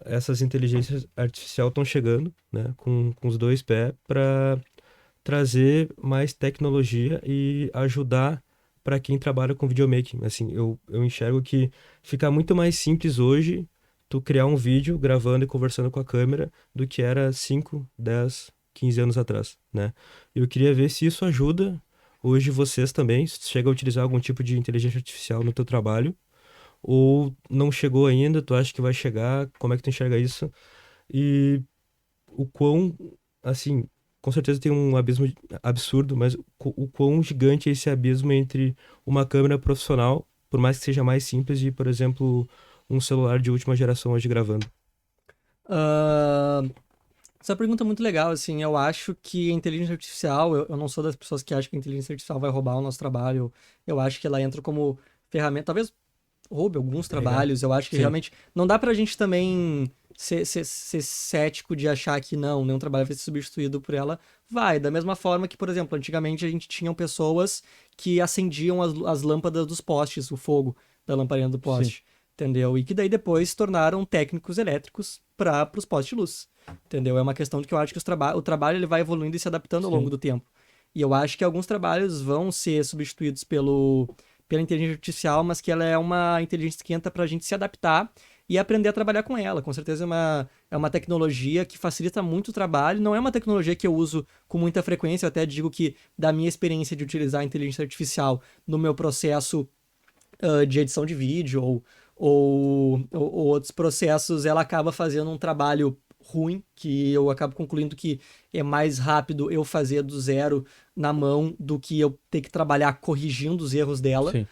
essas inteligências artificiais estão chegando, né, com os dois pés para trazer mais tecnologia e ajudar para quem trabalha com videomaking. Assim, eu enxergo que fica muito mais simples hoje tu criar um vídeo gravando e conversando com a câmera do que era 5, 10, 15 anos atrás, né? Eu queria ver se isso ajuda hoje vocês também, se chega a utilizar algum tipo de inteligência artificial no teu trabalho, ou não chegou ainda, tu acha que vai chegar, como é que tu enxerga isso? E o quão, assim, com certeza tem um abismo absurdo, mas o quão gigante é esse abismo entre uma câmera profissional, por mais que seja mais simples, e, por exemplo, um celular de última geração hoje gravando. Ah, essa pergunta é muito legal, assim, eu acho que a inteligência artificial, eu não sou das pessoas que acham que a inteligência artificial vai roubar o nosso trabalho, eu acho que ela entra como ferramenta, talvez roube alguns trabalhos, eu acho que Sim. realmente não dá pra gente também ser cético de achar que não, nenhum trabalho vai ser substituído por ela. Vai, da mesma forma que, por exemplo, antigamente a gente tinha pessoas que acendiam as lâmpadas dos postes, o fogo da lamparina do poste, entendeu? E que daí depois se tornaram técnicos elétricos para os postes de luz, entendeu? É uma questão de que eu acho que o trabalho ele vai evoluindo e se adaptando ao longo do tempo. E eu acho que alguns trabalhos vão ser substituídos pela inteligência artificial, mas que ela é uma inteligência que entra para a gente se adaptar e aprender a trabalhar com ela. Com certeza é uma tecnologia que facilita muito o trabalho. Não é uma tecnologia que eu uso com muita frequência. Eu até digo que, da minha experiência de utilizar a inteligência artificial no meu processo de edição de vídeo ou outros processos, ela acaba fazendo um trabalho ruim, que eu acabo concluindo que é mais rápido eu fazer do zero na mão do que eu ter que trabalhar corrigindo os erros dela. Sim.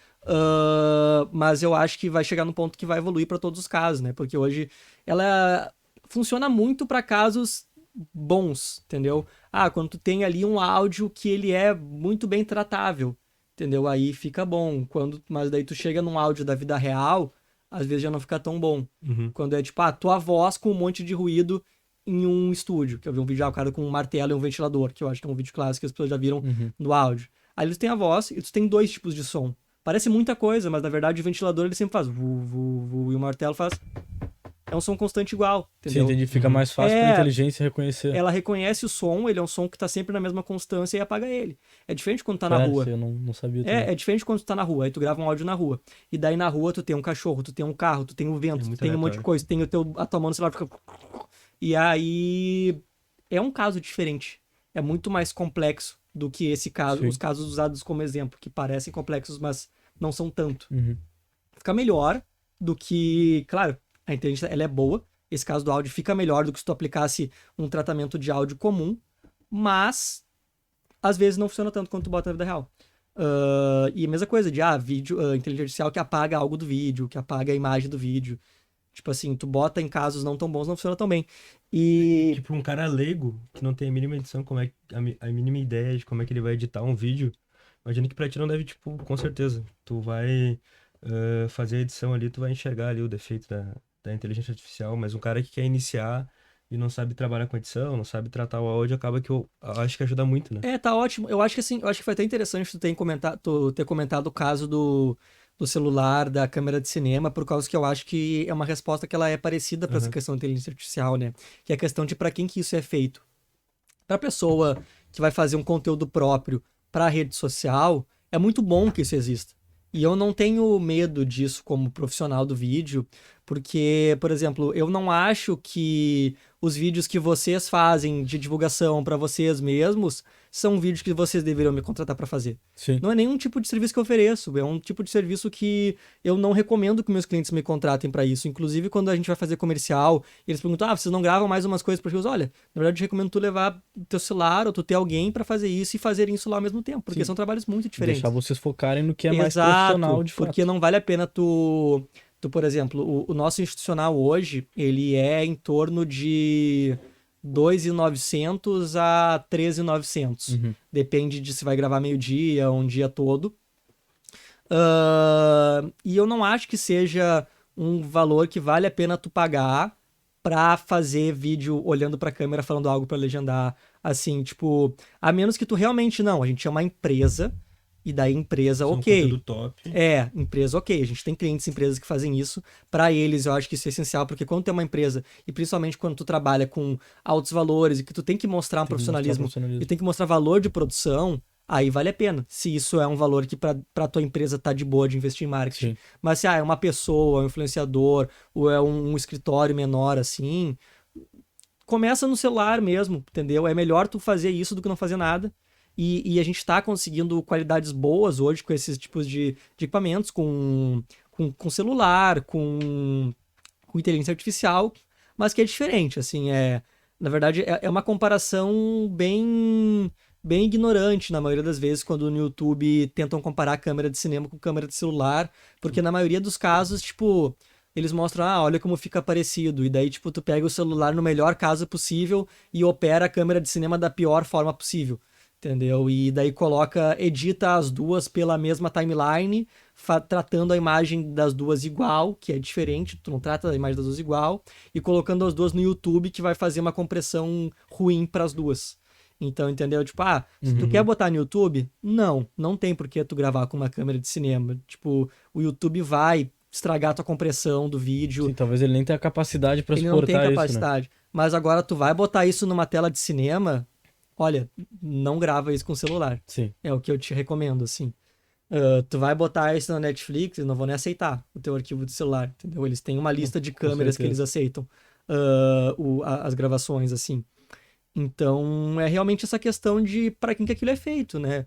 Mas eu acho que vai chegar no ponto que vai evoluir para todos os casos, né? Porque hoje ela funciona muito para casos bons, entendeu? Quando tu tem ali um áudio que ele é muito bem tratável, entendeu? Aí fica bom. Mas daí tu chega num áudio da vida real, às vezes já não fica tão bom. Uhum. Quando é tipo, tua voz com um monte de ruído em um estúdio. Que eu vi um vídeo, o cara com um martelo e um ventilador, que eu acho que é um vídeo clássico que as pessoas já viram no áudio. Aí eles têm a voz e tu tem dois tipos de som. Parece muita coisa, mas na verdade o ventilador ele sempre faz vu, vu, vu, e o martelo faz... É um som constante igual, entendeu? Sim, entendi. Fica mais fácil pra inteligência reconhecer. Ela reconhece o som, ele é um som que tá sempre na mesma constância e apaga ele. É diferente quando tá na rua. Eu não sabia também. É diferente quando tu tá na rua, aí tu grava um áudio na rua. E daí na rua tu tem um cachorro, tu tem um carro, tu tem um vento, tu tem um monte de coisa, tu tem a tua mão no celular fica... E aí é um caso diferente. É muito mais complexo do que esse caso, os casos usados como exemplo, que parecem complexos, mas não são tanto. Fica melhor do que, claro, a inteligência ela é boa. Esse caso do áudio fica melhor do que se tu aplicasse um tratamento de áudio comum, mas às vezes não funciona tanto quanto tu bota na vida real. E a mesma coisa de vídeo, inteligência artificial que apaga algo do vídeo, que apaga a imagem do vídeo. Tipo assim, tu bota em casos não tão bons, não funciona tão bem. E Tipo, um cara leigo, que não tem a mínima edição, como é a mínima ideia de como é que ele vai editar um vídeo, imagina que pra ti não deve, tipo, com certeza. Tu vai fazer a edição ali, tu vai enxergar ali o defeito da inteligência artificial, mas um cara que quer iniciar e não sabe trabalhar com edição, não sabe tratar o áudio, acaba que eu acho que ajuda muito, né? tá ótimo. Eu acho que assim, eu acho que foi até interessante tu ter comentado o caso do celular, da câmera de cinema, por causa que eu acho que é uma resposta que ela é parecida para essa Uhum. questão da inteligência artificial, né? Que é a questão de para quem que isso é feito. Para pessoa que vai fazer um conteúdo próprio para a rede social, é muito bom que isso exista. E eu não tenho medo disso como profissional do vídeo, porque, por exemplo, eu não acho que os vídeos que vocês fazem de divulgação para vocês mesmos são vídeos que vocês deveriam me contratar para fazer. Sim. Não é nenhum tipo de serviço que eu ofereço, é um tipo de serviço que eu não recomendo que meus clientes me contratem para isso. Inclusive, quando a gente vai fazer comercial, eles perguntam: ah, vocês não gravam mais umas coisas para os? Olha, na verdade, eu recomendo tu levar teu celular ou tu ter alguém para fazer isso e fazerem isso lá ao mesmo tempo, porque Sim. são trabalhos muito diferentes. Deixar vocês focarem no que é mais Exato, profissional, de fato. porque não vale a pena por exemplo, o nosso institucional hoje, ele é em torno de 2.900 a 13.900. Uhum. Depende de se vai gravar meio-dia, um dia todo. E eu não acho que seja um valor que vale a pena tu pagar pra fazer vídeo olhando pra câmera falando algo pra legendar. Assim, tipo, a menos que tu realmente não. A gente é uma empresa e daí empresa, São ok. conteúdo top. Empresa, ok. A gente tem clientes, empresas que fazem isso. Pra eles, eu acho que isso é essencial, porque quando tu é uma empresa, e principalmente quando tu trabalha com altos valores e que tu tem que mostrar um Tem que mostrar profissionalismo profissionalismo. e tem que mostrar valor de produção, aí vale a pena. Se isso é um valor que pra tua empresa tá de boa de investir em marketing. Sim. Mas se é uma pessoa, um influenciador, ou é um escritório menor assim, começa no celular mesmo, entendeu? É melhor tu fazer isso do que não fazer nada. E a gente está conseguindo qualidades boas hoje com esses tipos de equipamentos, com celular, com inteligência artificial, mas que é diferente, assim, na verdade, é uma comparação bem ignorante na maioria das vezes quando no YouTube tentam comparar câmera de cinema com câmera de celular, porque na maioria dos casos, tipo, eles mostram, olha como fica parecido, e daí, tipo, tu pega o celular no melhor caso possível e opera a câmera de cinema da pior forma possível. Entendeu? E daí edita as duas pela mesma timeline, tratando a imagem das duas igual, que é diferente, tu não trata a imagem das duas igual, e colocando as duas no YouTube, que vai fazer uma compressão ruim para as duas. Então, entendeu? Tipo, se tu quer botar no YouTube, não tem por que tu gravar com uma câmera de cinema. Tipo, o YouTube vai estragar a tua compressão do vídeo. Sim, talvez ele nem tenha capacidade para Ele não tem suportar isso, né? capacidade. Mas agora tu vai botar isso numa tela de cinema, olha, não grava isso com celular. Sim. É o que eu te recomendo, assim. Tu vai botar isso na Netflix, eles não vão nem aceitar o teu arquivo de celular, entendeu? Eles têm uma lista de câmeras que eles aceitam as gravações, assim. Então, é realmente essa questão de para quem que aquilo é feito, né?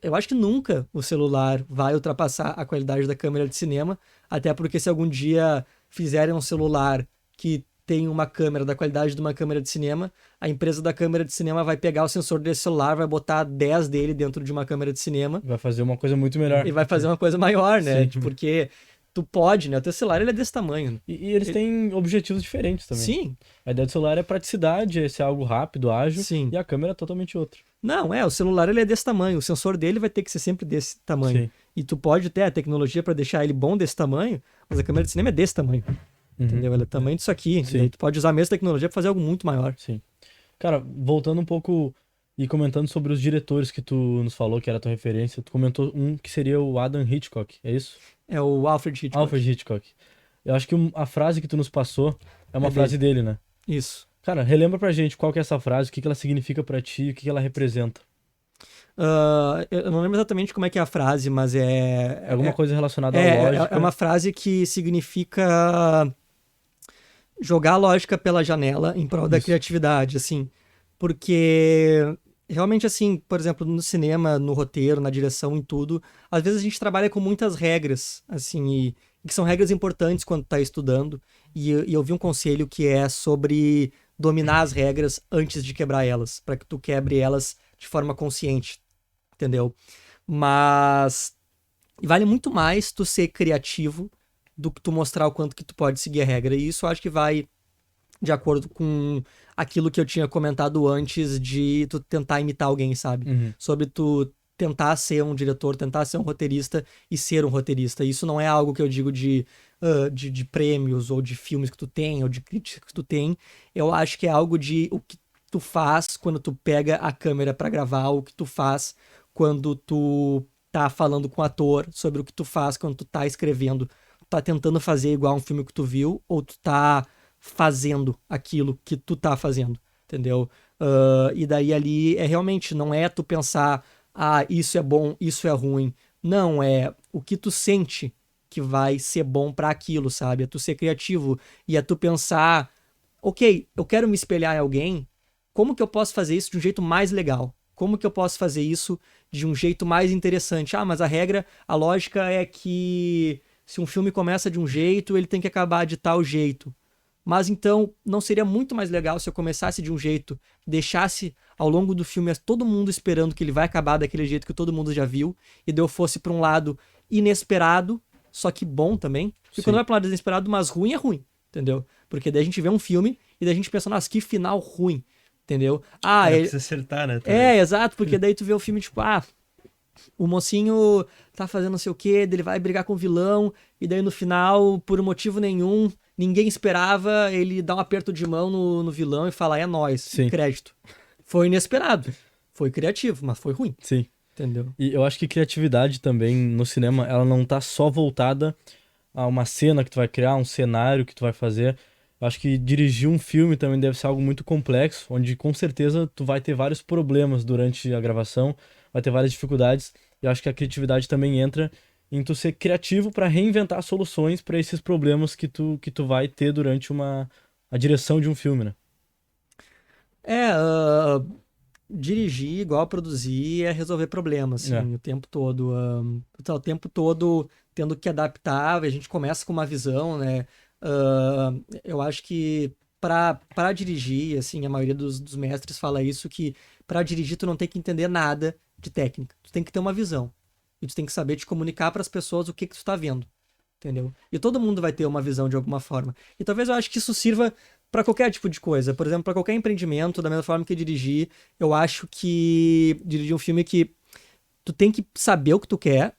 Eu acho que nunca o celular vai ultrapassar a qualidade da câmera de cinema, até porque se algum dia fizerem um celular que tem uma câmera da qualidade de uma câmera de cinema, a empresa da câmera de cinema vai pegar o sensor desse celular, vai botar 10 dele dentro de uma câmera de cinema. Vai fazer uma coisa muito melhor. E vai fazer uma coisa maior, né? Sim. Porque tu pode, né? O teu celular ele é desse tamanho. E eles têm objetivos diferentes também. Sim. A ideia do celular é praticidade, é ser algo rápido, ágil. Sim. E a câmera é totalmente outra. Não, o celular ele é desse tamanho. O sensor dele vai ter que ser sempre desse tamanho. Sim. E tu pode ter a tecnologia para deixar ele bom desse tamanho, mas a câmera de cinema é desse tamanho. Entendeu? Ela é tamanho disso aqui. Sim. E aí tu pode usar a mesma tecnologia para fazer algo muito maior. Sim. Cara, voltando um pouco e comentando sobre os diretores que tu nos falou, que era a tua referência, tu comentou um que seria o Adam Hitchcock, é isso? É o Alfred Hitchcock. Alfred Hitchcock. Eu acho que a frase que tu nos passou é uma É frase dele, né? Isso. Cara, relembra pra gente qual que é essa frase, o que ela significa pra ti, o que ela representa. Eu não lembro exatamente como é que é a frase, mas É alguma coisa relacionada à lógica. É uma frase que significa jogar a lógica pela janela em prol da Isso. criatividade, assim. Porque realmente, assim, por exemplo, no cinema, no roteiro, na direção, em tudo, às vezes a gente trabalha com muitas regras, assim, e que são regras importantes quando tá estudando. E eu vi um conselho que é sobre dominar as regras antes de quebrar elas, para que tu quebre elas de forma consciente, entendeu? Mas vale muito mais tu ser criativo do que tu mostrar o quanto que tu pode seguir a regra. E isso eu acho que vai de acordo com aquilo que eu tinha comentado antes de tu tentar imitar alguém, sabe? Uhum. Sobre tu tentar ser um diretor, tentar ser um roteirista e ser um roteirista. Isso não é algo que eu digo de prêmios ou de filmes que tu tem ou de críticas que tu tem. Eu acho que é algo de o que tu faz quando tu pega a câmera pra gravar, o que tu faz quando tu tá falando com o ator, sobre o que tu faz quando tu tá escrevendo. Tu tá tentando fazer igual um filme que tu viu ou tu tá fazendo aquilo que tu tá fazendo, entendeu? E daí ali é realmente, não é tu pensar, isso é bom, isso é ruim. Não, é o que tu sente que vai ser bom pra aquilo, sabe? É tu ser criativo e é tu pensar, ok, eu quero me espelhar em alguém, como que eu posso fazer isso de um jeito mais legal? Como que eu posso fazer isso de um jeito mais interessante? Mas a lógica é que se um filme começa de um jeito, ele tem que acabar de tal jeito. Mas então, não seria muito mais legal se eu começasse de um jeito, deixasse ao longo do filme todo mundo esperando que ele vai acabar daquele jeito que todo mundo já viu, e daí eu fosse para um lado inesperado, só que bom também. Porque quando vai para um lado inesperado, mas ruim é ruim, entendeu? Porque daí a gente vê um filme e daí a gente pensa, nossa, que final ruim, entendeu? Precisa acertar, né? É, exato, porque daí tu vê o filme tipo, o mocinho tá fazendo não sei o quê, ele vai brigar com o vilão, e daí no final, por motivo nenhum, ninguém esperava, ele dá um aperto de mão no vilão e fala, é nóis, Sim. crédito. Foi inesperado, foi criativo, mas foi ruim, Sim. entendeu? E eu acho que criatividade também no cinema, ela não tá só voltada a uma cena que tu vai criar, um cenário que tu vai fazer. Eu acho que dirigir um filme também deve ser algo muito complexo, onde com certeza tu vai ter vários problemas durante a gravação, vai ter várias dificuldades. E eu acho que a criatividade também entra em tu ser criativo para reinventar soluções para esses problemas que tu vai ter durante a direção de um filme, né? Dirigir igual produzir é resolver problemas, assim, É. o tempo todo. Tu tá o tempo todo tendo que adaptar, a gente começa com uma visão, né? Eu acho que para dirigir, assim, a maioria dos mestres fala isso, que para dirigir tu não tem que entender nada de técnica, tu tem que ter uma visão. E tu tem que saber te comunicar para as pessoas o que tu tá vendo, entendeu? E todo mundo vai ter uma visão de alguma forma. E talvez eu acho que isso sirva para qualquer tipo de coisa. Por exemplo, para qualquer empreendimento, da mesma forma que dirigir, eu acho que dirigir um filme que tu tem que saber o que tu quer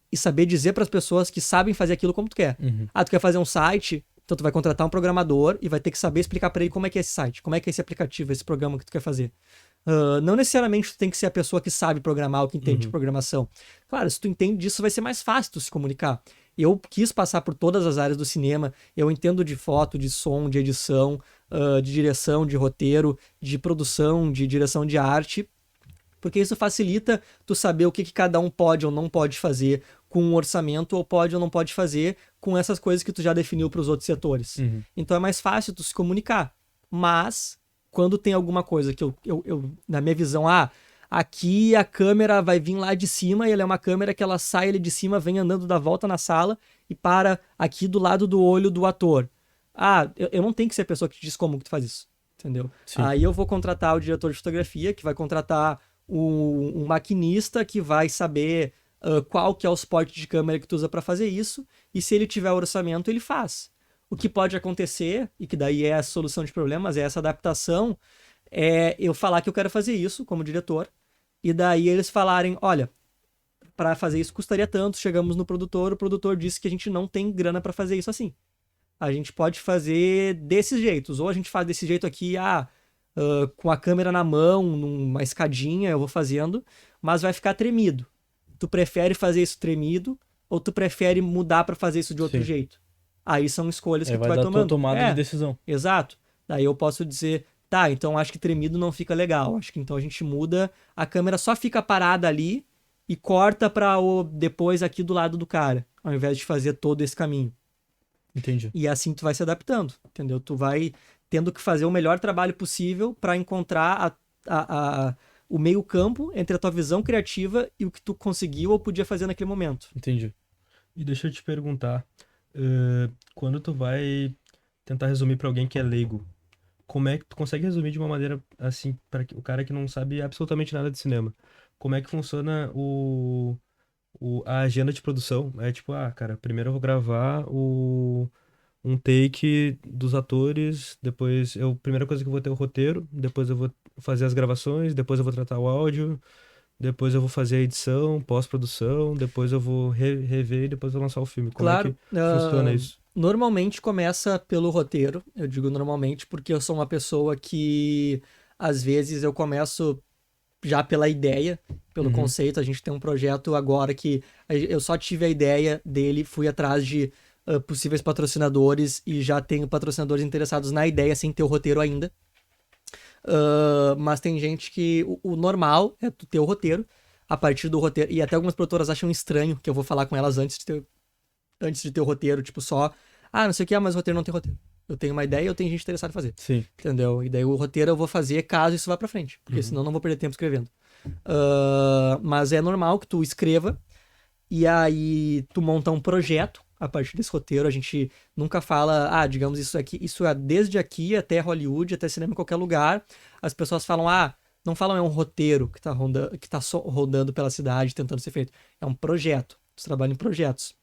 e saber dizer para as pessoas que sabem fazer aquilo como tu quer. Uhum. Tu quer fazer um site, então tu vai contratar um programador e vai ter que saber explicar para ele como é que é esse site, como é que é esse aplicativo, esse programa que tu quer fazer. Não necessariamente tu tem que ser a pessoa que sabe programar ou que entende de programação. Claro, se tu entende disso, vai ser mais fácil tu se comunicar. Eu quis passar por todas as áreas do cinema. Eu entendo de foto, de som, de edição, de direção, de roteiro, de produção, de direção de arte, porque isso facilita tu saber o que cada um pode ou não pode fazer com um orçamento, ou pode ou não pode fazer com essas coisas que tu já definiu para os outros setores. Então é mais fácil tu se comunicar. Mas quando tem alguma coisa que eu na minha visão, aqui a câmera vai vir lá de cima e ela é uma câmera que ela sai ali de cima, vem andando da volta na sala e para aqui do lado do olho do ator. Eu não tenho que ser a pessoa que te diz como que tu faz isso, entendeu? Sim. Aí eu vou contratar o diretor de fotografia, que vai contratar um maquinista que vai saber qual que é o suporte de câmera que tu usa para fazer isso, e se ele tiver orçamento, ele faz. O que pode acontecer, e que daí é a solução de problemas, é essa adaptação, é eu falar que eu quero fazer isso como diretor, e daí eles falarem, olha, para fazer isso custaria tanto, chegamos no produtor, o produtor disse que a gente não tem grana para fazer isso assim. A gente pode fazer desses jeitos, ou a gente faz desse jeito aqui, com a câmera na mão, numa escadinha, eu vou fazendo, mas vai ficar tremido. Tu prefere fazer isso tremido, ou tu prefere mudar para fazer isso de outro Sim. jeito? Aí são escolhas que tu Vai vai dar tomando. tua tomada de decisão. Exato. Daí eu posso dizer, tá, então acho que tremido não fica legal. Acho que então a gente muda, a câmera só fica parada ali e corta para depois aqui do lado do cara, ao invés de fazer todo esse caminho. Entendi. E assim tu vai se adaptando, entendeu? Tu vai tendo que fazer o melhor trabalho possível para encontrar o meio campo entre a tua visão criativa e o que tu conseguiu ou podia fazer naquele momento. Entendi. E deixa eu te perguntar, quando tu vai tentar resumir pra alguém que é leigo, como é que tu consegue resumir de uma maneira assim, para o cara que não sabe absolutamente nada de cinema? Como é que funciona a agenda de produção. É tipo, cara, primeiro eu vou gravar um take dos atores, depois primeira coisa que eu vou ter o roteiro, depois eu vou fazer as gravações, depois eu vou tratar o áudio, depois eu vou fazer a edição, pós-produção, depois eu vou rever e depois eu vou lançar o filme. Como é Claro, que funciona isso? normalmente começa pelo roteiro. Eu digo normalmente porque eu sou uma pessoa que às vezes eu começo já pela ideia, pelo Uhum. conceito. A gente tem um projeto agora que eu só tive a ideia dele, fui atrás de possíveis patrocinadores e já tenho patrocinadores interessados na ideia sem ter o roteiro ainda. Mas tem gente que o normal é tu ter o roteiro, a partir do roteiro, e até algumas produtoras acham estranho que eu vou falar com elas antes de ter o roteiro, tipo só, não sei o que, mas o roteiro não tem roteiro. Eu tenho uma ideia e eu tenho gente interessada em fazer. Sim. Entendeu? E daí o roteiro eu vou fazer caso isso vá pra frente, porque senão eu não vou perder tempo escrevendo. Mas é normal que tu escreva e aí tu monta um projeto a partir desse roteiro. A gente nunca fala, digamos isso aqui, isso é desde aqui até Hollywood, até cinema em qualquer lugar. As pessoas falam, não falam é um roteiro que tá rodando pela cidade tentando ser feito. É um projeto. Tu trabalha em projetos.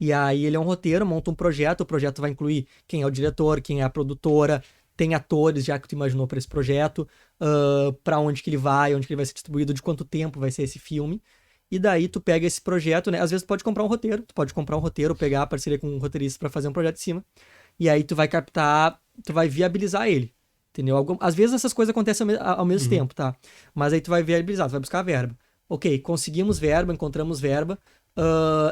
E aí ele é um roteiro, monta um projeto, o projeto vai incluir quem é o diretor, quem é a produtora, tem atores já que tu imaginou para esse projeto, para onde que ele vai ser distribuído, de quanto tempo vai ser esse filme. E daí tu pega esse projeto, né? Às vezes tu pode comprar um roteiro, pegar a parceria com um roteirista para fazer um projeto em cima. E aí tu vai captar, tu vai viabilizar ele. Entendeu? Às vezes essas coisas acontecem ao mesmo tempo, tá? Mas aí tu vai viabilizar, tu vai buscar a verba. Ok, conseguimos verba, encontramos verba.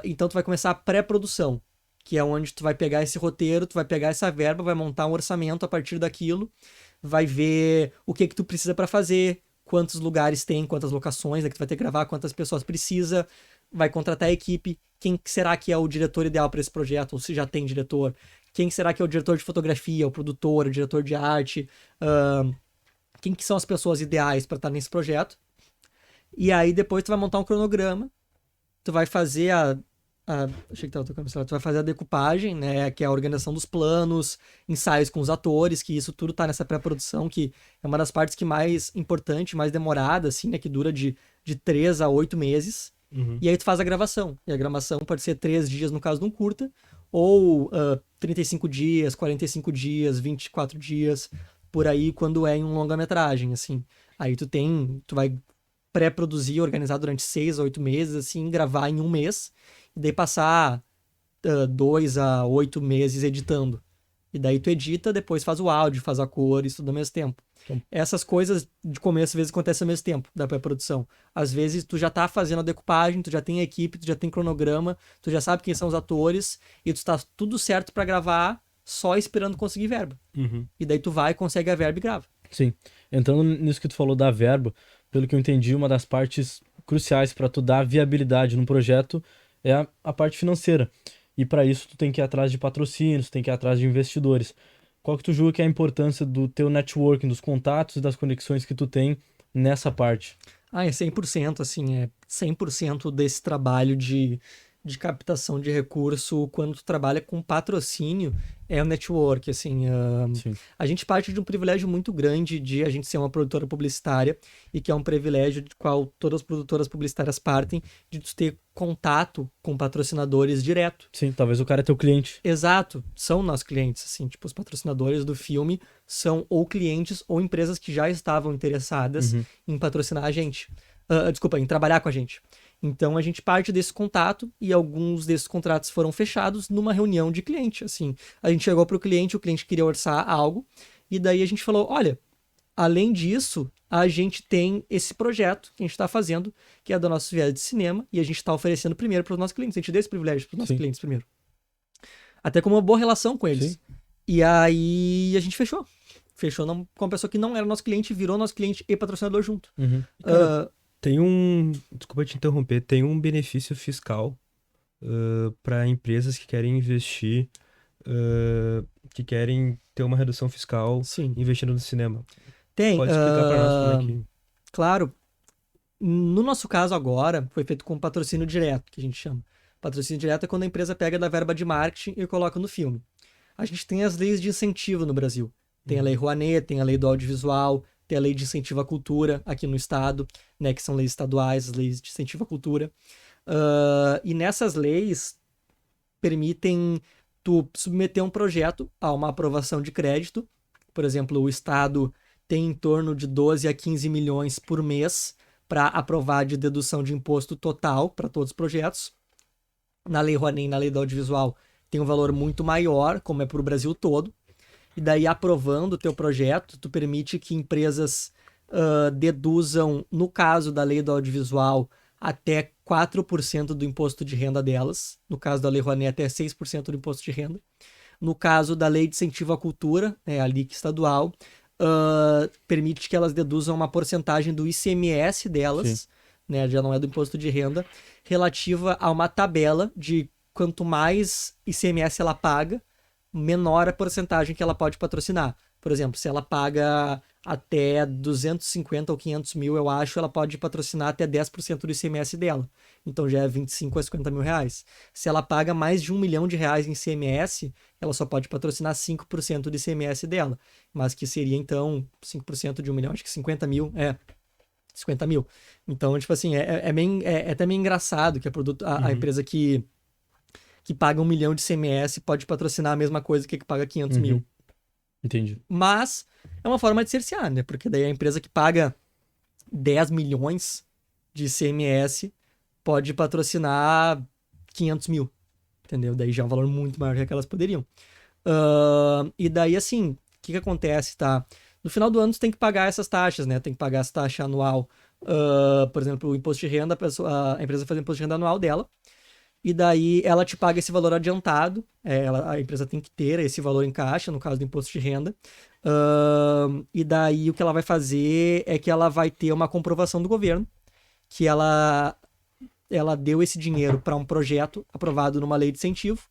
Então tu vai começar a pré-produção, que é onde tu vai pegar esse roteiro, tu vai pegar essa verba, vai montar um orçamento a partir daquilo, vai ver o que tu precisa para fazer, quantos lugares tem, quantas locações, né, que tu vai ter que gravar, quantas pessoas precisa, vai contratar a equipe, quem será que é o diretor ideal para esse projeto, ou se já tem diretor, quem será que é o diretor de fotografia, o produtor, o diretor de arte, quem que são as pessoas ideais para estar nesse projeto. E aí depois tu vai montar um cronograma, tu vai fazer achei que tava tocando o celular. Tu vai fazer a decupagem, né? Que é a organização dos planos, ensaios com os atores, que isso tudo tá nessa pré-produção, que é uma das partes que mais importante, mais demorada, assim, né? Que dura de 3 a 8 meses. E aí tu faz a gravação. E a gravação pode ser 3 dias no caso de um curta, ou 35 dias, 45 dias, 24 dias, por aí, quando é em um longa-metragem, assim. Aí tu vai pré-produzir, organizar durante 6 a 8 meses, assim, gravar em um mês, e daí passar 2 a 8 meses editando. E daí tu edita, depois faz o áudio, faz a cor, isso tudo ao mesmo tempo. Essas coisas de começo às vezes acontecem ao mesmo tempo da pré-produção. Às vezes tu já tá fazendo a decupagem, tu já tem a equipe, tu já tem cronograma, tu já sabe quem são os atores, e tu tá tudo certo para gravar, só esperando conseguir verba. E daí tu vai, consegue a verba e grava. Sim. Entrando nisso que tu falou da verba, pelo que eu entendi, uma das partes cruciais para tu dar viabilidade no projeto é a parte financeira. E para isso tu tem que ir atrás de patrocínios, tem que ir atrás de investidores. Qual que tu julga que é a importância do teu networking, dos contatos e das conexões que tu tem nessa parte? É 100%, assim, é 100% desse trabalho de captação de recurso quando tu trabalha com patrocínio, é o network, assim. Sim. A gente parte de um privilégio muito grande de a gente ser uma produtora publicitária e que é um privilégio de qual todas as produtoras publicitárias partem, de tu ter contato com patrocinadores direto. Sim, talvez o cara é teu cliente. Exato, são nossos clientes, assim, tipo, os patrocinadores do filme são ou clientes ou empresas que já estavam interessadas em patrocinar a gente. Desculpa, em trabalhar com a gente. Então a gente parte desse contato e alguns desses contratos foram fechados numa reunião de cliente, assim. A gente chegou pro cliente, o cliente queria orçar algo e daí a gente falou, olha, além disso, a gente tem esse projeto que a gente está fazendo, que é da nossa viagem de cinema, e a gente está oferecendo primeiro para os nossos clientes. A gente deu esse privilégio para os nossos clientes primeiro. Até com uma boa relação com eles. Sim. E aí a gente fechou. Fechou com uma pessoa que não era nosso cliente, virou nosso cliente e patrocinador junto. Cara, desculpa te interromper, tem um benefício fiscal para empresas que querem investir, que querem ter uma redução fiscal Sim. investindo no cinema. Tem. Pode explicar para nós como é que... Claro. No nosso caso agora, foi feito com patrocínio direto, que a gente chama. Patrocínio direto é quando a empresa pega da verba de marketing e coloca no filme. A gente tem as leis de incentivo no Brasil. Tem a Lei Rouanet, tem a Lei do Audiovisual, tem a Lei de Incentivo à Cultura aqui no estado, né, que são leis estaduais, as leis de incentivo à cultura. E nessas leis permitem tu submeter um projeto a uma aprovação de crédito. Por exemplo, o Estado tem em torno de 12 a 15 milhões por mês para aprovar de dedução de imposto total para todos os projetos. Na Lei Rouanet, na Lei do Audiovisual, tem um valor muito maior, como é para o Brasil todo. E daí, aprovando o teu projeto, tu permite que empresas deduzam, no caso da Lei do Audiovisual, até 4% do imposto de renda delas. No caso da Lei Rouanet, até 6% do imposto de renda. No caso da Lei de Incentivo à Cultura, a LIC estadual, permite que elas deduzam uma porcentagem do ICMS delas, né, já não é do imposto de renda, relativa a uma tabela de quanto mais ICMS ela paga, menor a porcentagem que ela pode patrocinar. Por exemplo, se ela paga até 250 ou 500 mil, eu acho, ela pode patrocinar até 10% do ICMS dela. Então já é 25 a 50 mil reais. Se ela paga mais de R$1 milhão em ICMS, ela só pode patrocinar 5% do ICMS dela. Mas que seria, então, 5% de 1 milhão, acho que 50 mil, 50 mil. Então, tipo assim, é até meio engraçado que a empresa que paga 1 milhão de ICMS pode patrocinar a mesma coisa que paga 500 mil. Entendi. Mas é uma forma de cercear, né? Porque daí a empresa que paga 10 milhões de ICMS pode patrocinar 500 mil, entendeu? Daí já é um valor muito maior que elas poderiam. E daí, assim, o que acontece, tá? No final do ano, você tem que pagar essas taxas, né? Tem que pagar essa taxa anual. Por exemplo, o imposto de renda, a empresa faz o imposto de renda anual dela. E daí ela te paga esse valor adiantado. A empresa tem que ter esse valor em caixa, no caso do imposto de renda. E daí o que ela vai fazer é que ela vai ter uma comprovação do governo que ela deu esse dinheiro para um projeto aprovado numa lei de incentivo.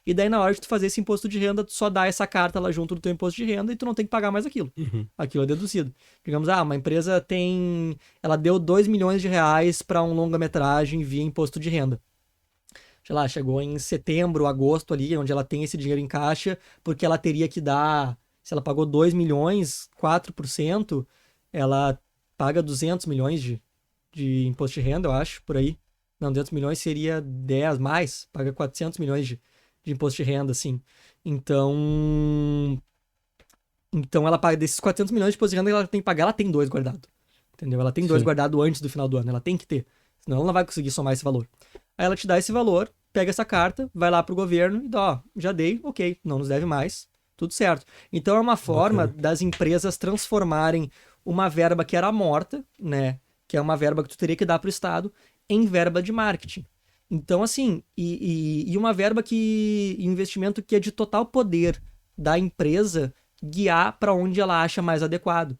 E daí, na hora de tu fazer esse imposto de renda, tu só dá essa carta lá junto do teu imposto de renda e tu não tem que pagar mais aquilo. Aquilo é deduzido. Digamos, uma empresa ela deu 2 milhões de reais para um longa-metragem via imposto de renda. Sei lá, chegou em setembro, agosto ali, onde ela tem esse dinheiro em caixa, porque ela teria que dar, se ela pagou 2 milhões, 4%, ela paga 200 milhões de imposto de renda, eu acho, por aí. Não, 200 milhões seria 10 mais, paga 400 milhões de imposto de renda, assim. Então ela paga desses 400 milhões de imposto de renda que ela tem que pagar, ela tem 2 guardado. Entendeu? Ela tem 2 guardado antes do final do ano, ela tem que ter. Senão ela não vai conseguir somar esse valor. Aí ela te dá esse valor, pega essa carta, vai lá pro governo e dá, já dei, ok, não nos deve mais, tudo certo. Então é uma forma das empresas transformarem uma verba que era morta, né, que é uma verba que tu teria que dar pro Estado, em verba de marketing. Então, assim, e uma verba investimento que é de total poder da empresa guiar para onde ela acha mais adequado.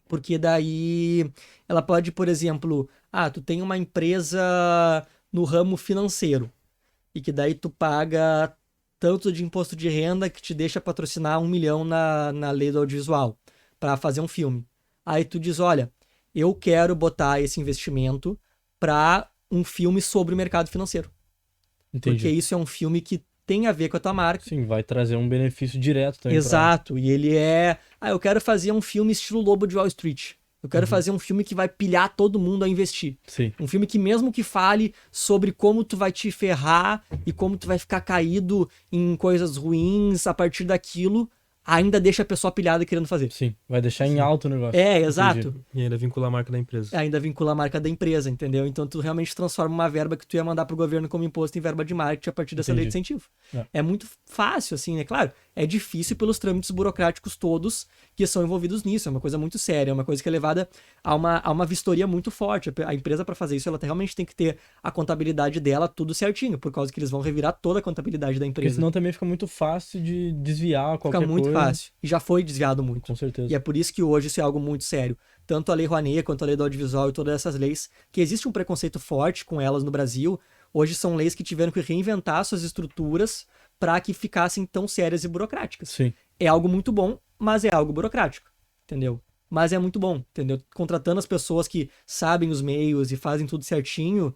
Porque daí ela pode, por exemplo, tu tem uma empresa no ramo financeiro e que daí tu paga tanto de imposto de renda que te deixa patrocinar 1 milhão na lei do audiovisual para fazer um filme. Aí tu diz, olha, eu quero botar esse investimento para um filme sobre o mercado financeiro. Entendi. Porque isso é um filme que tem a ver com a tua marca. Sim, vai trazer um benefício direto também. Exato, e ele eu quero fazer um filme estilo Lobo de Wall Street. Eu quero fazer um filme que vai pilhar todo mundo a investir. Sim. Um filme que mesmo que fale sobre como tu vai te ferrar e como tu vai ficar caído em coisas ruins a partir daquilo, ainda deixa a pessoa pilhada querendo fazer. Sim, vai deixar em alto o negócio. Exato. Entendi. E ainda vincula a marca da empresa. Ainda vincula a marca da empresa, entendeu? Então tu realmente transforma uma verba que tu ia mandar pro governo como imposto em verba de marketing a partir dessa lei de incentivo. É muito fácil, assim, né? Claro, é difícil pelos trâmites burocráticos todos que são envolvidos nisso. É uma coisa muito séria, é uma coisa que é levada a uma vistoria muito forte. A empresa, para fazer isso, ela realmente tem que ter a contabilidade dela tudo certinho, por causa que eles vão revirar toda a contabilidade da empresa. Porque senão também fica muito fácil de desviar qualquer coisa. Fica muito fácil. E já foi desviado muito. Com certeza. E é por isso que hoje isso é algo muito sério. Tanto a Lei Rouanet quanto a Lei do Audiovisual e todas essas leis, que existe um preconceito forte com elas no Brasil, hoje são leis que tiveram que reinventar suas estruturas para que ficassem tão sérias e burocráticas. Sim. É algo muito bom, mas é algo burocrático, entendeu? Mas é muito bom, entendeu? Contratando as pessoas que sabem os meios e fazem tudo certinho,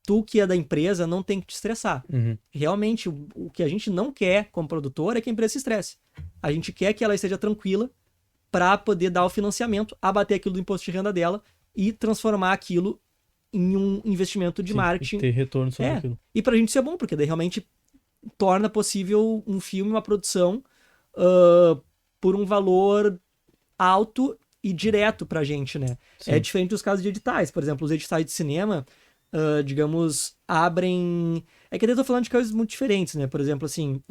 tu que é da empresa não tem que te estressar. Realmente, o que a gente não quer como produtor é que a empresa se estresse. A gente quer que ela esteja tranquila para poder dar o financiamento, abater aquilo do imposto de renda dela e transformar aquilo em um investimento de Sim, marketing. e ter retorno sobre É. aquilo. E pra gente isso é bom, porque daí realmente torna possível um filme, uma produção, ah, por um valor alto e direto pra gente, né? Sim. É diferente dos casos de editais. Por exemplo, os editais de cinema, digamos, abrem... É que eu tô falando de coisas muito diferentes, né? Por exemplo, assim,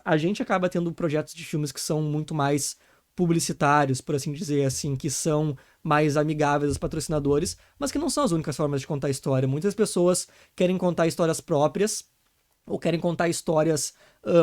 a gente acaba tendo projetos de filmes que são muito mais publicitários, por assim dizer, assim, que são mais amigáveis aos patrocinadores, mas que não são as únicas formas de contar história. Muitas pessoas querem contar histórias próprias, ou querem contar histórias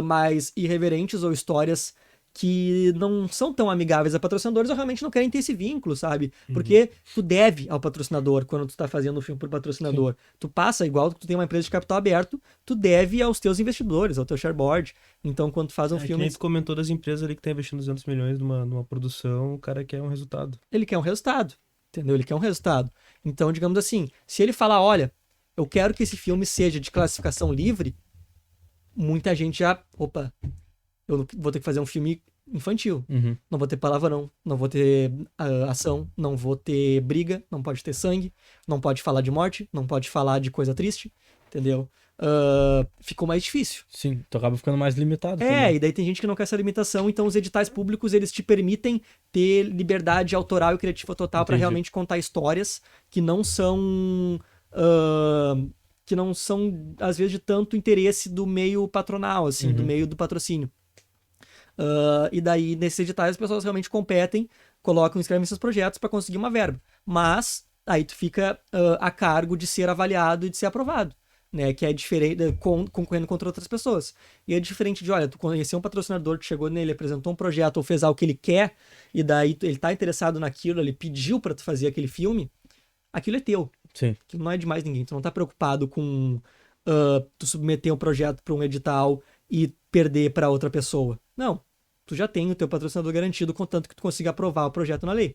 mais irreverentes, ou histórias que não são tão amigáveis a patrocinadores, ou realmente não querem ter esse vínculo, sabe? Porque tu deve ao patrocinador quando tu tá fazendo um filme por patrocinador. Tu passa, igual tu tem uma empresa de capital aberto, tu deve aos teus investidores, ao teu shareboard. Então, quando tu faz um Que filme, nem tu comentou das empresas ali que tá investindo 200 milhões numa produção, o cara quer um resultado. ele quer um resultado, entendeu? Ele quer um resultado. Então, digamos assim, se ele falar, olha, eu quero que esse filme seja de classificação livre, muita gente já, opa, eu vou ter que fazer um filme infantil. Uhum. Não vou ter palavrão, não vou ter ação, não vou ter briga, não pode ter sangue, não pode falar de morte, não pode falar de coisa triste, entendeu? Ficou mais difícil. Sim, tu acaba ficando mais limitado É, também. e daí tem gente que não quer essa limitação, então os editais públicos, eles te permitem ter liberdade autoral e criativa total para Entendi. realmente contar histórias que não são... ah, que não são, às vezes, de tanto interesse do meio patronal, assim, do meio do patrocínio. E daí, nesses editais, as pessoas realmente competem, escrevem seus projetos para conseguir uma verba. Mas, aí tu fica a cargo de ser avaliado e de ser aprovado, né? Que é diferente, concorrendo contra outras pessoas. E é diferente de, olha, tu conheceu um patrocinador, tu chegou nele, apresentou um projeto ou fez algo que ele quer, e daí ele tá interessado naquilo, ele pediu para tu fazer aquele filme, aquilo é teu. Sim. Que não é de mais ninguém. Tu não tá preocupado com tu submeter um projeto para um edital e perder para outra pessoa. Não. Tu já tem o teu patrocinador garantido, contanto que tu consiga aprovar o projeto na lei.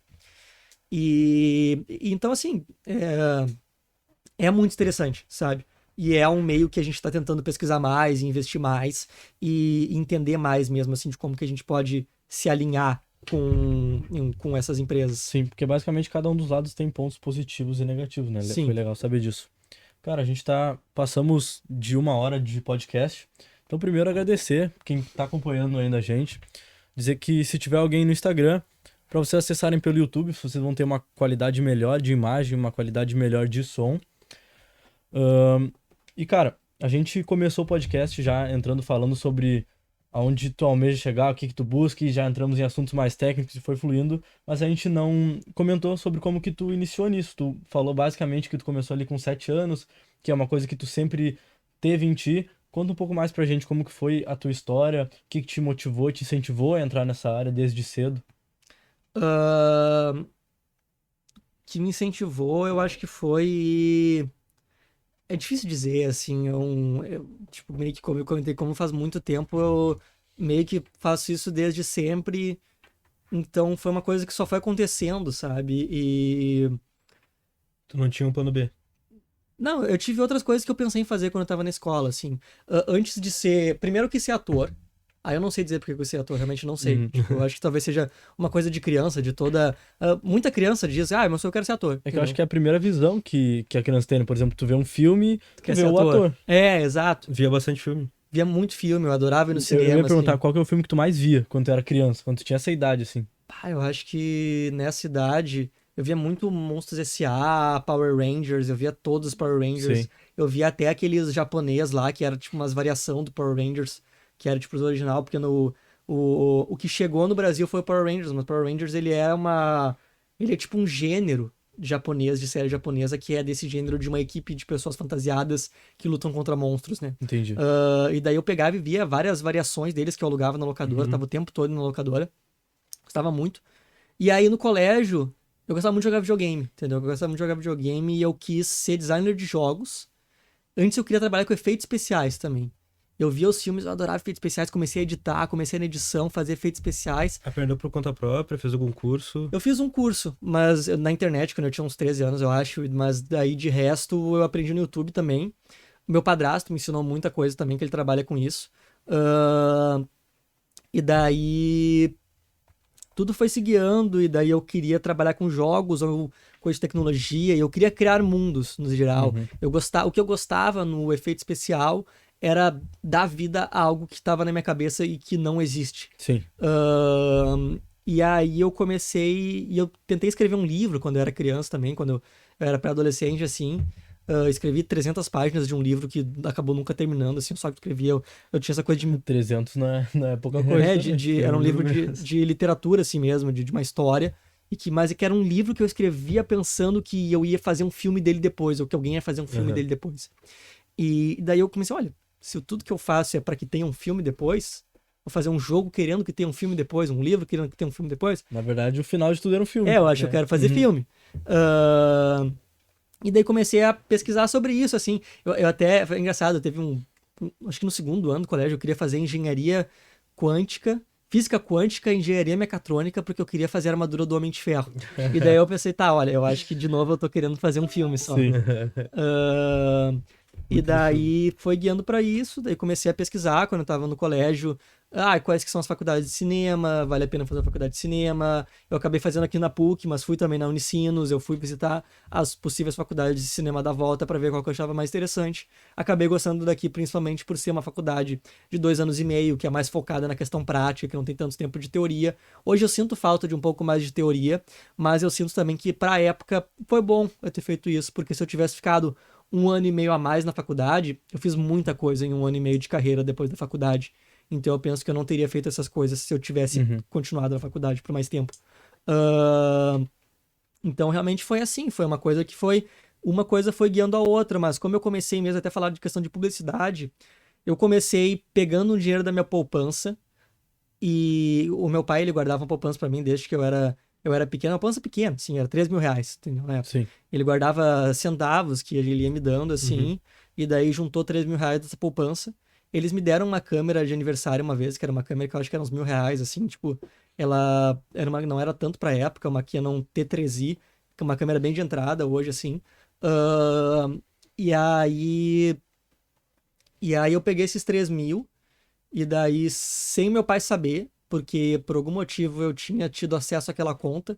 E então, assim, é muito interessante, sabe? E é um meio que a gente está tentando pesquisar mais, investir mais e entender mais mesmo, assim, de como que a gente pode se alinhar com essas empresas. Sim, porque basicamente cada um dos lados tem pontos positivos e negativos, né? Sim. Foi legal saber disso. Cara, a gente passamos de 1 hora de podcast. Então, primeiro agradecer quem tá acompanhando ainda a gente. Dizer que se tiver alguém no Instagram, para vocês acessarem pelo YouTube, vocês vão ter uma qualidade melhor de imagem, uma qualidade melhor de som. E, cara, a gente começou o podcast já entrando falando sobre aonde tu almeja chegar, o que tu busca, e já entramos em assuntos mais técnicos e foi fluindo, mas a gente não comentou sobre como que tu iniciou nisso. Tu falou basicamente que tu começou ali com 7 anos, que é uma coisa que tu sempre teve em ti. Conta um pouco mais pra gente como que foi a tua história, o que te motivou, te incentivou a entrar nessa área desde cedo. Que me incentivou, eu acho que foi... É difícil dizer, assim, tipo, meio que como eu comentei, como faz muito tempo, eu meio que faço isso desde sempre, então foi uma coisa que só foi acontecendo, sabe? E... Tu não tinha um plano B. Não, eu tive outras coisas que eu pensei em fazer quando eu tava na escola, assim. Antes de ser... Primeiro eu quis ser ator. Aí eu não sei dizer porque eu quis ser ator, realmente não sei. Tipo, eu acho que talvez seja uma coisa de criança, de toda... muita criança diz, mas eu quero ser ator. É que eu acho que é a primeira visão que a criança tem, né? Por exemplo, tu vê um filme, tu quer vê ser o ator. É, exato. Via bastante filme. Via muito filme, eu adorava ir no Eu cinema. ia perguntar assim. qual que é o filme que tu mais via quando tu era criança, quando tu tinha essa idade, assim. Eu acho que nessa idade eu via muito Monstros S.A., Power Rangers, eu via todos os Power Rangers. Sim. Eu via até aqueles japonês lá, que era tipo umas variação do Power Rangers, que era tipo o original, porque o que chegou no Brasil foi o Power Rangers, mas o Power Rangers ele é tipo um gênero japonês, de série japonesa, que é desse gênero de uma equipe de pessoas fantasiadas que lutam contra monstros, né? Entendi. E daí eu pegava e via várias variações deles que eu alugava na locadora, tava o tempo todo na locadora. Gostava muito. E aí no colégio, eu gostava muito de jogar videogame, entendeu? Eu gostava muito de jogar videogame e eu quis ser designer de jogos. Antes eu queria trabalhar com efeitos especiais também. Eu via os filmes, eu adorava efeitos especiais, comecei a editar, comecei na edição, fazer efeitos especiais. Aprendeu por conta própria, fez algum curso. Eu fiz um curso, mas na internet, quando eu tinha uns 13 anos, eu acho, mas daí de resto eu aprendi no YouTube também. Meu padrasto me ensinou muita coisa também, que ele trabalha com isso. E daí tudo foi se guiando, e daí eu queria trabalhar com jogos, ou coisa de tecnologia, e eu queria criar mundos, no geral. O que eu gostava no efeito especial era dar vida a algo que estava na minha cabeça e que não existe. Sim. E aí eu comecei, e eu tentei escrever um livro quando eu era criança também, quando eu era pré-adolescente, assim. Escrevi 300 páginas de um livro que acabou nunca terminando, assim, só que escrevia, eu tinha essa coisa de... 300 não é pouca coisa. Era um livro de literatura, assim mesmo, de uma história, mas que era um livro que eu escrevia pensando que eu ia fazer um filme dele depois, ou que alguém ia fazer um filme dele depois. E daí eu comecei, olha, se tudo que eu faço é para que tenha um filme depois, vou fazer um jogo querendo que tenha um filme depois, um livro querendo que tenha um filme depois. Na verdade, o final de tudo era um filme. Eu acho que eu quero fazer filme. E daí comecei a pesquisar sobre isso, assim. Eu até, foi engraçado, teve acho que no segundo ano do colégio, eu queria fazer engenharia quântica, física quântica e engenharia mecatrônica, porque eu queria fazer a armadura do Homem de Ferro. E daí eu pensei, tá, olha, eu acho que de novo eu tô querendo fazer um filme só. Sim. E daí foi guiando pra isso, daí comecei a pesquisar quando eu tava no colégio, quais que são as faculdades de cinema, vale a pena fazer a faculdade de cinema. Eu acabei fazendo aqui na PUC, mas fui também na Unicinos, eu fui visitar as possíveis faculdades de cinema da volta pra ver qual que eu achava mais interessante. Acabei gostando daqui principalmente por ser uma faculdade de 2 anos e meio, que é mais focada na questão prática, que não tem tanto tempo de teoria. Hoje eu sinto falta de um pouco mais de teoria, mas eu sinto também que pra época foi bom eu ter feito isso, porque se eu tivesse ficado 1 ano e meio a mais na faculdade, eu fiz muita coisa em 1 ano e meio de carreira depois da faculdade. Então eu penso que eu não teria feito essas coisas se eu tivesse continuado na faculdade por mais tempo. Então realmente foi assim, foi uma coisa foi guiando a outra, mas como eu comecei mesmo até a falar de questão de publicidade, eu comecei pegando o dinheiro da minha poupança, e o meu pai, ele guardava uma poupança pra mim desde que eu era pequeno, uma poupança pequena, assim, era 3 mil reais, entendeu? Na época. Sim. Ele guardava centavos que ele ia me dando, assim, e daí juntou 3 mil reais dessa poupança. Eles me deram uma câmera de aniversário uma vez, que era uma câmera que eu acho que era uns R$ 1.000, assim, tipo, ela não era tanto pra época, uma Canon T3i, que é uma câmera bem de entrada hoje, assim. E aí eu peguei esses 3 mil, e daí, sem meu pai saber, porque por algum motivo eu tinha tido acesso àquela conta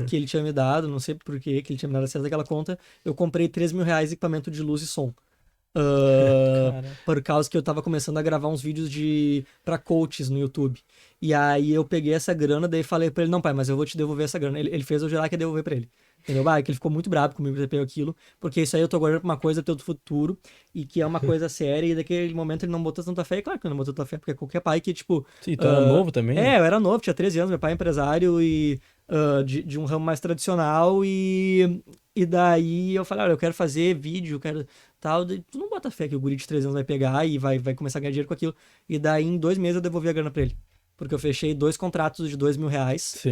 que ele tinha me dado, não sei por que ele tinha me dado acesso àquela conta, eu comprei 3 mil reais de equipamento de luz e som. Por causa que eu tava começando a gravar uns vídeos pra coaches no YouTube. E aí eu peguei essa grana, daí falei pra ele, não pai, mas eu vou te devolver essa grana. Ele fez eu jurar que ia devolver pra ele. Entendeu? Que ele ficou muito bravo comigo por ter pego aquilo, porque isso aí eu tô guardando pra uma coisa do futuro, e que é uma coisa séria, e daquele momento ele não botou tanta fé, e claro que ele não botou tanta fé, porque qualquer pai que, tipo... Sim, tu era novo também? eu era novo, tinha 13 anos, meu pai é empresário, e de um ramo mais tradicional, e daí eu falei, olha, eu quero fazer vídeo, quero tal, tu não bota fé que o guri de 13 anos vai pegar e vai começar a ganhar dinheiro com aquilo. E daí em 2 meses eu devolvi a grana pra ele, porque eu fechei 2 contratos de 2 mil reais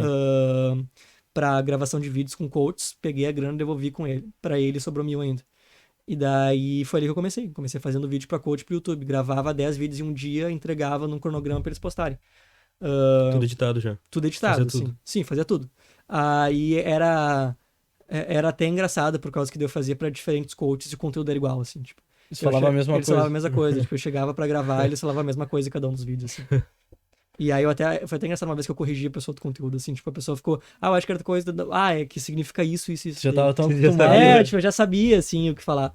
pra gravação de vídeos com coaches, peguei a grana e devolvi pra ele, sobrou 1.000 ainda. E daí foi ali que eu comecei fazendo vídeo pra coach pro YouTube, gravava 10 vídeos em um dia, entregava num cronograma pra eles postarem. Tudo editado já. Tudo editado, Fazia tudo. Sim, fazia tudo. Aí era até engraçado, por causa que eu fazia pra diferentes coaches e o conteúdo era igual, assim, tipo. Eles falavam a mesma Eles coisa. falavam a mesma coisa, tipo, eu chegava pra gravar, eles falavam a mesma coisa em cada um dos vídeos, assim. E aí foi até engraçado uma vez que eu corrigi a pessoa do conteúdo, assim, tipo, a pessoa ficou, eu acho que era coisa, é que significa isso. Já tava tão Você já acostumado. sabia. tipo, eu já sabia, assim, o que falar.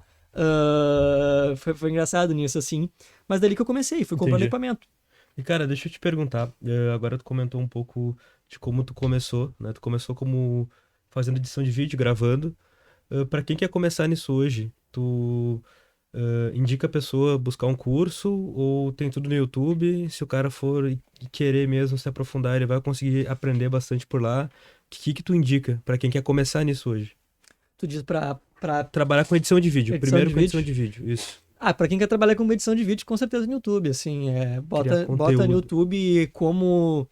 Foi engraçado nisso, assim. Mas dali que eu comecei, fui comprando Entendi. equipamento. E cara, deixa eu te perguntar, agora tu comentou um pouco de como tu começou, né? Tu começou como fazendo edição de vídeo, gravando. Pra quem quer começar nisso hoje, tu indica a pessoa buscar um curso ou tem tudo no YouTube? Se o cara for e querer mesmo se aprofundar, ele vai conseguir aprender bastante por lá. O que tu indica pra quem quer começar nisso hoje? Tu diz pra Trabalhar com edição de vídeo. Edição Primeiro de com edição vídeo? de vídeo, isso. pra quem quer trabalhar com edição de vídeo, com certeza no YouTube, assim, bota Criar no conteúdo. YouTube como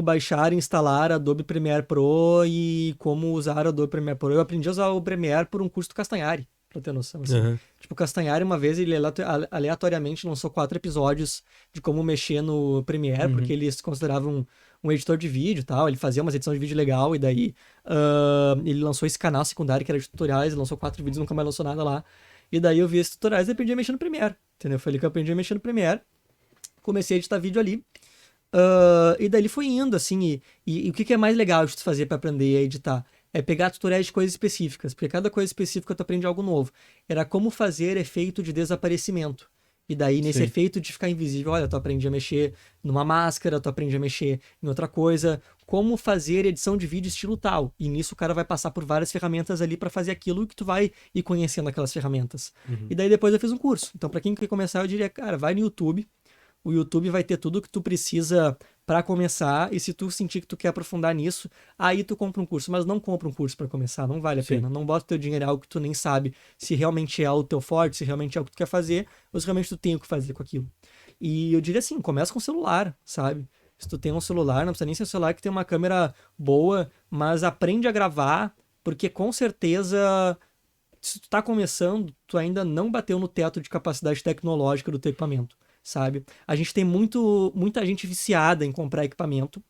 baixar e instalar Adobe Premiere Pro e como usar o Adobe Premiere Pro. Eu aprendi a usar o Premiere por um curso do Castanhari, pra ter noção, assim. Aham. Tipo, o Castanhari, uma vez, ele aleatoriamente lançou 4 episódios de como mexer no Premiere, porque ele se considerava um editor de vídeo e tal, ele fazia umas edições de vídeo legal, e daí ele lançou esse canal secundário que era de tutoriais, lançou 4 vídeos, nunca mais lançou nada lá. E daí eu vi esses tutoriais e aprendi a mexer no Premiere, entendeu? Foi ali que eu aprendi a mexer no Premiere, comecei a editar vídeo ali, e daí foi indo, assim, e o que é mais legal de tu fazer pra aprender a editar? é pegar tutoriais de coisas específicas, porque cada coisa específica tu aprende algo novo. Era como fazer efeito de desaparecimento. E daí, nesse Sim. efeito de ficar invisível, olha, tu aprende a mexer numa máscara, tu aprende a mexer em outra coisa, como fazer edição de vídeo estilo tal. E nisso o cara vai passar por várias ferramentas ali para fazer aquilo que tu vai ir conhecendo aquelas ferramentas. E daí depois eu fiz um curso. Então, para quem quer começar, eu diria, cara, vai no YouTube. O YouTube vai ter tudo que tu precisa para começar, e se tu sentir que tu quer aprofundar nisso, aí tu compra um curso, mas não compra um curso para começar, não vale a Sim. pena. Não bota teu dinheiro em algo que tu nem sabe se realmente é o teu forte, se realmente é o que tu quer fazer, ou se realmente tu tem o que fazer com aquilo. E eu diria assim, começa com o celular, sabe? Se tu tem um celular, não precisa nem ser um celular que tem uma câmera boa, mas aprende a gravar, porque com certeza, se tu tá começando, tu ainda não bateu no teto de capacidade tecnológica do teu equipamento, sabe? A gente tem muita gente viciada em comprar equipamento,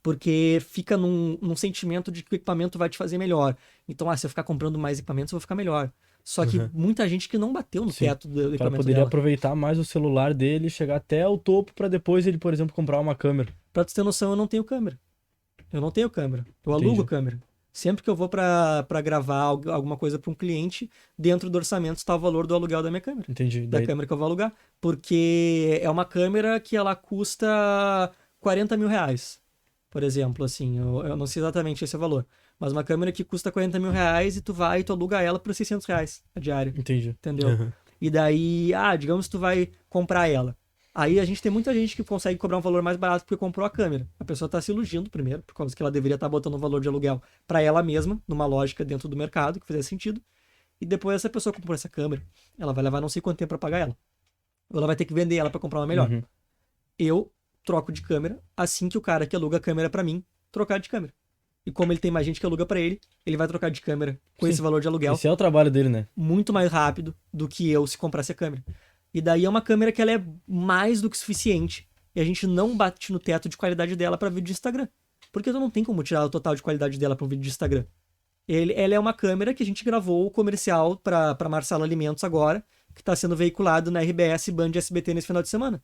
porque fica num sentimento de que o equipamento vai te fazer melhor. Então, se eu ficar comprando mais equipamentos, eu vou ficar melhor. Só que muita gente que não bateu no Sim. teto do O cara equipamento poderia dela. aproveitar mais o celular dele, chegar até o topo pra depois ele, por exemplo, comprar uma câmera. Pra tu ter noção, eu não tenho câmera. Eu não tenho câmera. Eu Entendi. alugo câmera. Sempre que eu vou pra gravar alguma coisa pra um cliente, dentro do orçamento está o valor do aluguel da minha câmera. Entendi. Da Daí, câmera que eu vou alugar. Porque é uma câmera que ela custa 40 mil reais. Por exemplo, assim, eu não sei exatamente esse valor. Mas uma câmera que custa 40 mil reais e tu aluga ela por 600 reais a diária. entendi. Entendeu? Uhum. E daí, digamos que tu vai comprar ela. Aí a gente tem muita gente que consegue cobrar um valor mais barato porque comprou a câmera. A pessoa tá se iludindo primeiro, por causa que ela deveria estar botando um valor de aluguel para ela mesma, numa lógica dentro do mercado, que fizesse sentido. E depois essa pessoa comprou essa câmera, ela vai levar não sei quanto tempo para pagar ela. Ou ela vai ter que vender ela para comprar uma melhor. Uhum. Eu troco de câmera assim que o cara que aluga a câmera para mim trocar de câmera. E como ele tem mais gente que aluga para ele vai trocar de câmera com Sim. esse valor de aluguel Esse é o trabalho dele, né? muito mais rápido do que eu se comprasse a câmera. E daí é uma câmera que ela é mais do que suficiente. E a gente não bate no teto de qualidade dela para vídeo de Instagram. Porque tu não tem como tirar o total de qualidade dela para um vídeo de Instagram. Ela é uma câmera que a gente gravou o comercial para Marcelo Alimentos agora, que está sendo veiculado na RBS Band SBT nesse final de semana.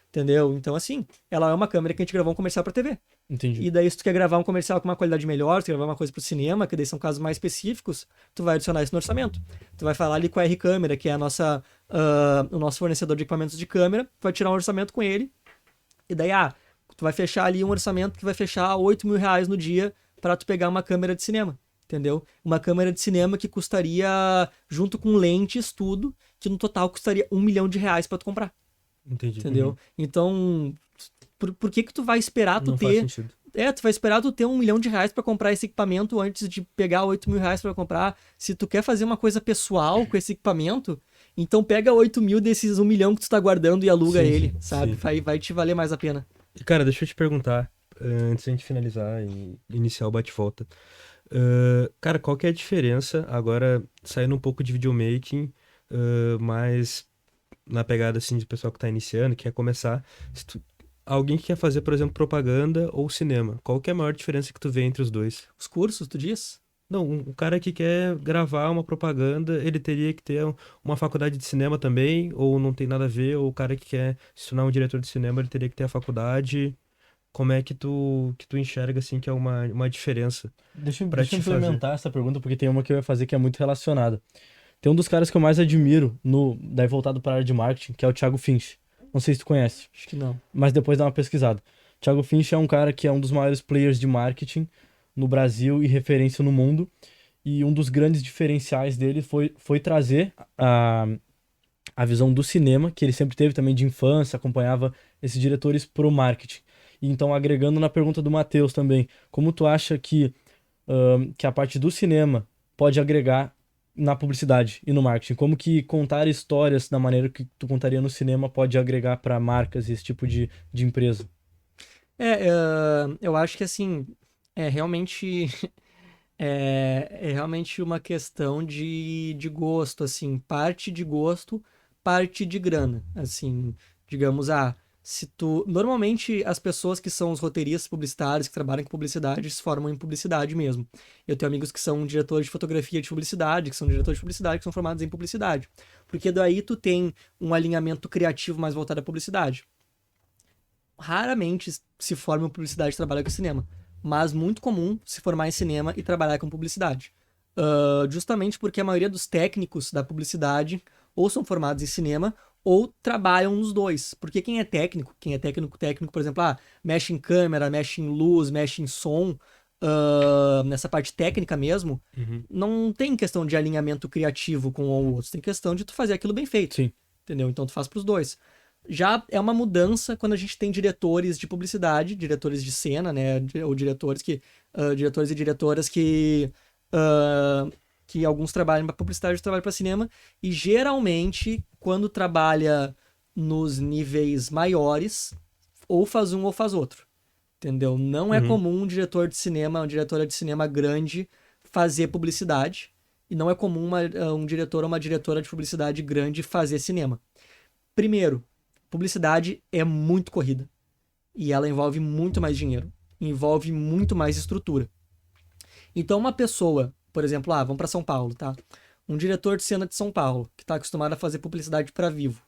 Entendeu? Então, assim, ela é uma câmera que a gente gravou um comercial para TV. Entendi. E daí, se tu quer gravar um comercial com uma qualidade melhor, se tu quer gravar uma coisa pro cinema, que daí são casos mais específicos, tu vai adicionar isso no orçamento. Tu vai falar ali com a R-Câmera, que é o nosso fornecedor de equipamentos de câmera, vai tirar um orçamento com ele, e daí, tu vai fechar ali um orçamento que vai fechar 8 mil reais no dia para tu pegar uma câmera de cinema, entendeu? Uma câmera de cinema que custaria, junto com lentes, tudo, que no total custaria R$1 milhão para tu comprar, Entendi. entendeu? Então, por que tu vai esperar tu Não faz ter... sentido. Tu vai esperar tu ter R$1 milhão pra comprar esse equipamento antes de pegar 8 mil reais pra comprar. Se tu quer fazer uma coisa pessoal com esse equipamento, então pega 8 mil desses 1 milhão que tu tá guardando e aluga Sim, ele, sabe? sim. Vai te valer mais a pena. E, cara, deixa eu te perguntar, antes de a gente finalizar e iniciar o bate-volta. Cara, qual que é a diferença, agora saindo um pouco de videomaking, mas na pegada assim de pessoal que tá iniciando, que quer começar, alguém que quer fazer, por exemplo, propaganda ou cinema, qual que é a maior diferença que tu vê entre os dois? Os cursos, tu diz? Não, um cara que quer gravar uma propaganda, ele teria que ter uma faculdade de cinema também, ou não tem nada a ver, ou o cara que quer se tornar um diretor de cinema, ele teria que ter a faculdade. Como é que tu enxerga, assim, que é uma diferença? Deixa eu Pra te implementar essa pergunta, porque tem uma que eu ia fazer que é muito relacionada. Tem um dos caras que eu mais admiro, daí voltado para a área de marketing, que é o Thiago Finch. Não sei se tu conhece, Acho que não. mas depois dá uma pesquisada. Thiago Finch é um cara que é um dos maiores players de marketing no Brasil e referência no mundo. E um dos grandes diferenciais dele foi trazer a visão do cinema, que ele sempre teve também de infância, acompanhava esses diretores pro marketing. E então, agregando na pergunta do Matheus também, como tu acha que a parte do cinema pode agregar na publicidade e no marketing? Como que contar histórias da maneira que tu contaria no cinema pode agregar para marcas e esse tipo de empresa? Eu acho que assim, realmente é realmente uma questão de gosto, assim, parte de gosto, parte de grana, assim, digamos, se tu... Normalmente as pessoas que são os roteiristas publicitários, que trabalham com publicidade, se formam em publicidade mesmo. Eu tenho amigos que são diretores de fotografia de publicidade, que são diretores de publicidade, que são formados em publicidade. Porque daí tu tem um alinhamento criativo mais voltado à publicidade. Raramente se forma em publicidade e trabalha com cinema. mas muito comum se formar em cinema e trabalhar com publicidade. Justamente porque a maioria dos técnicos da publicidade ou são formados em cinema ou trabalham nos dois. Porque quem é técnico, por exemplo, mexe em câmera, mexe em luz, mexe em som, nessa parte técnica mesmo, não tem questão de alinhamento criativo com o outro, tem questão de tu fazer aquilo bem feito. Sim. Entendeu? Então tu faz pros dois. Já é uma mudança quando a gente tem diretores de publicidade, diretores de cena, né? Ou diretores e diretoras que alguns trabalham para publicidade, outros trabalham para cinema. E geralmente, quando trabalha nos níveis maiores, ou faz um ou faz outro. Entendeu? Não é comum um diretor de cinema, uma diretora de cinema grande fazer publicidade. E não é comum um diretor ou uma diretora de publicidade grande fazer cinema. Primeiro, publicidade é muito corrida. E ela envolve muito mais dinheiro. Envolve muito mais estrutura. Então, uma pessoa, por exemplo, vamos para São Paulo, tá? Um diretor de cena de São Paulo, que está acostumado a fazer publicidade para Vivo,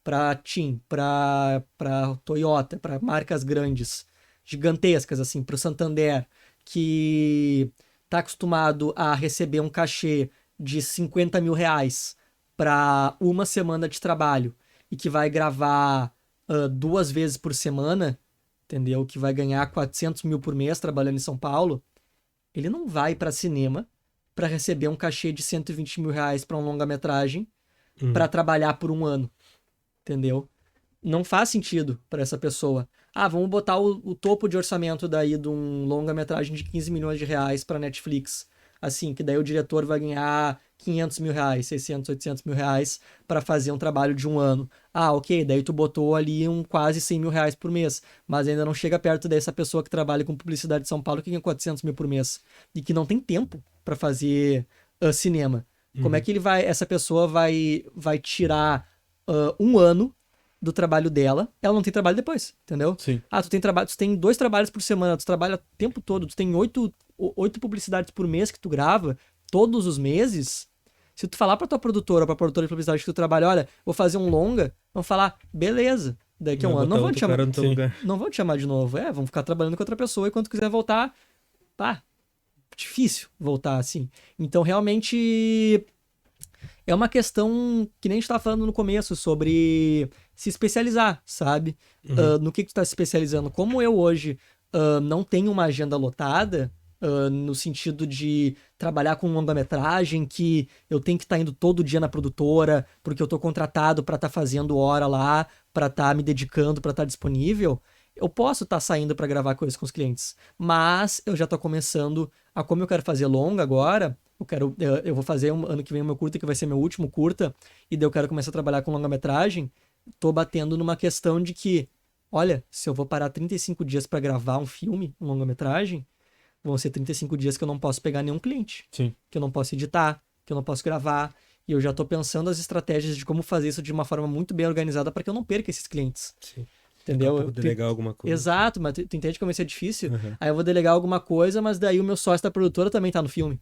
para TIM, para Toyota, para marcas grandes, gigantescas, assim, para o Santander, que está acostumado a receber um cachê de 50 mil reais para uma semana de trabalho e que vai gravar 2 vezes por semana, entendeu? Que vai ganhar 400 mil por mês trabalhando em São Paulo, ele não vai para cinema para receber um cachê de 120 mil reais para um longa-metragem para trabalhar por um ano, entendeu? Não faz sentido para essa pessoa. Vamos botar o topo de orçamento daí de um longa-metragem de 15 milhões de reais para Netflix. Assim, que daí o diretor vai ganhar 500 mil reais, 600, 800 mil reais para fazer um trabalho de um ano. Ok, daí tu botou ali quase 100 mil reais por mês, mas ainda não chega perto dessa pessoa que trabalha com publicidade de São Paulo que ganha 400 mil por mês e que não tem tempo para fazer cinema. Como é que essa pessoa vai tirar um ano do trabalho dela? Ela não tem trabalho depois, entendeu? Sim. Tu tem 2 trabalhos por semana, tu trabalha o tempo todo, tu tem 8 publicidades por mês que tu grava todos os meses. Se tu falar pra tua produtora ou pra produtora de publicidade que tu trabalha, olha, vou fazer um longa, vão falar, beleza, daqui a um ano não vão te chamar. Não vão te chamar de novo. Vão ficar trabalhando com outra pessoa e quando tu quiser voltar, difícil voltar assim. Então, realmente, é uma questão que nem a gente tava falando no começo, sobre se especializar, sabe? No que tu tá se especializando. Como eu hoje não tenho uma agenda lotada, no sentido de trabalhar com longa-metragem, que eu tenho que estar indo todo dia na produtora, porque eu tô contratado para estar fazendo hora lá, para estar me dedicando, para estar disponível, eu posso estar saindo para gravar coisas com os clientes. Mas eu já tô começando como eu quero fazer longa agora, eu vou fazer ano que vem o meu curta, que vai ser meu último curta, e daí eu quero começar a trabalhar com longa-metragem, tô batendo numa questão de que, olha, se eu vou parar 35 dias para gravar um filme, um longa-metragem, vão ser 35 dias que eu não posso pegar nenhum cliente. Sim. Que eu não posso editar, que eu não posso gravar. E eu já tô pensando as estratégias de como fazer isso de uma forma muito bem organizada para que eu não perca esses clientes. Sim. Entendeu? Eu delegar alguma coisa. Exato, mas tu entende como isso é difícil? Aí eu vou delegar alguma coisa, mas daí o meu sócio da produtora também tá no filme.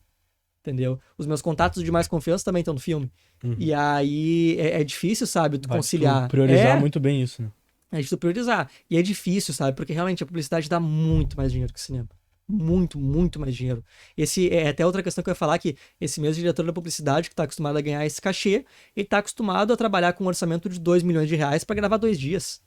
Entendeu? Os meus contatos de mais confiança também estão no filme. E aí é difícil, sabe, tu conciliar. Priorizar muito bem isso, né? É de tu priorizar. E é difícil, sabe? Porque realmente a publicidade dá muito mais dinheiro que o cinema. Muito, muito mais dinheiro. Esse é até outra questão que eu ia falar, que esse mesmo diretor da publicidade que está acostumado a ganhar esse cachê, ele está acostumado a trabalhar com um orçamento de 2 milhões de reais para gravar 2 dias.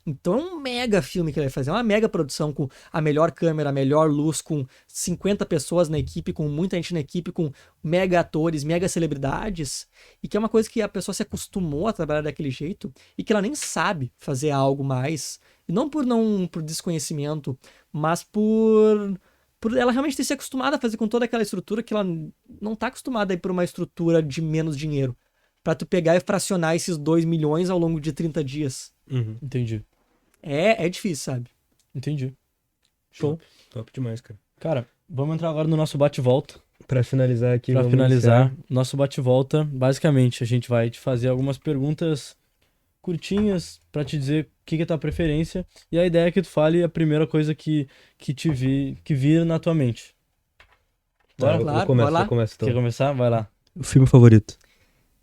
Então é um mega filme que ele vai fazer, é uma mega produção com a melhor câmera, a melhor luz, com 50 pessoas na equipe, com muita gente na equipe, com mega atores, mega celebridades, e que é uma coisa que a pessoa se acostumou a trabalhar daquele jeito e que ela nem sabe fazer algo mais, e não por desconhecimento, mas por ela realmente ter se acostumado a fazer com toda aquela estrutura que ela não tá acostumada a ir por uma estrutura de menos dinheiro, pra tu pegar e fracionar esses 2 milhões ao longo de 30 dias. Entendi. É difícil, sabe? Entendi. Show. Top demais, cara. Cara, vamos entrar agora no nosso bate-volta. Pra finalizar aqui. Pra vamos finalizar, iniciar. nosso bate-volta, basicamente, a gente vai te fazer algumas perguntas curtinhas pra te dizer o que é a tua preferência. E a ideia é que tu fale a primeira coisa que vir na tua mente. Tá, Claro, eu começo, bora lá. eu começo então. Quer começar? Vai lá. O filme favorito?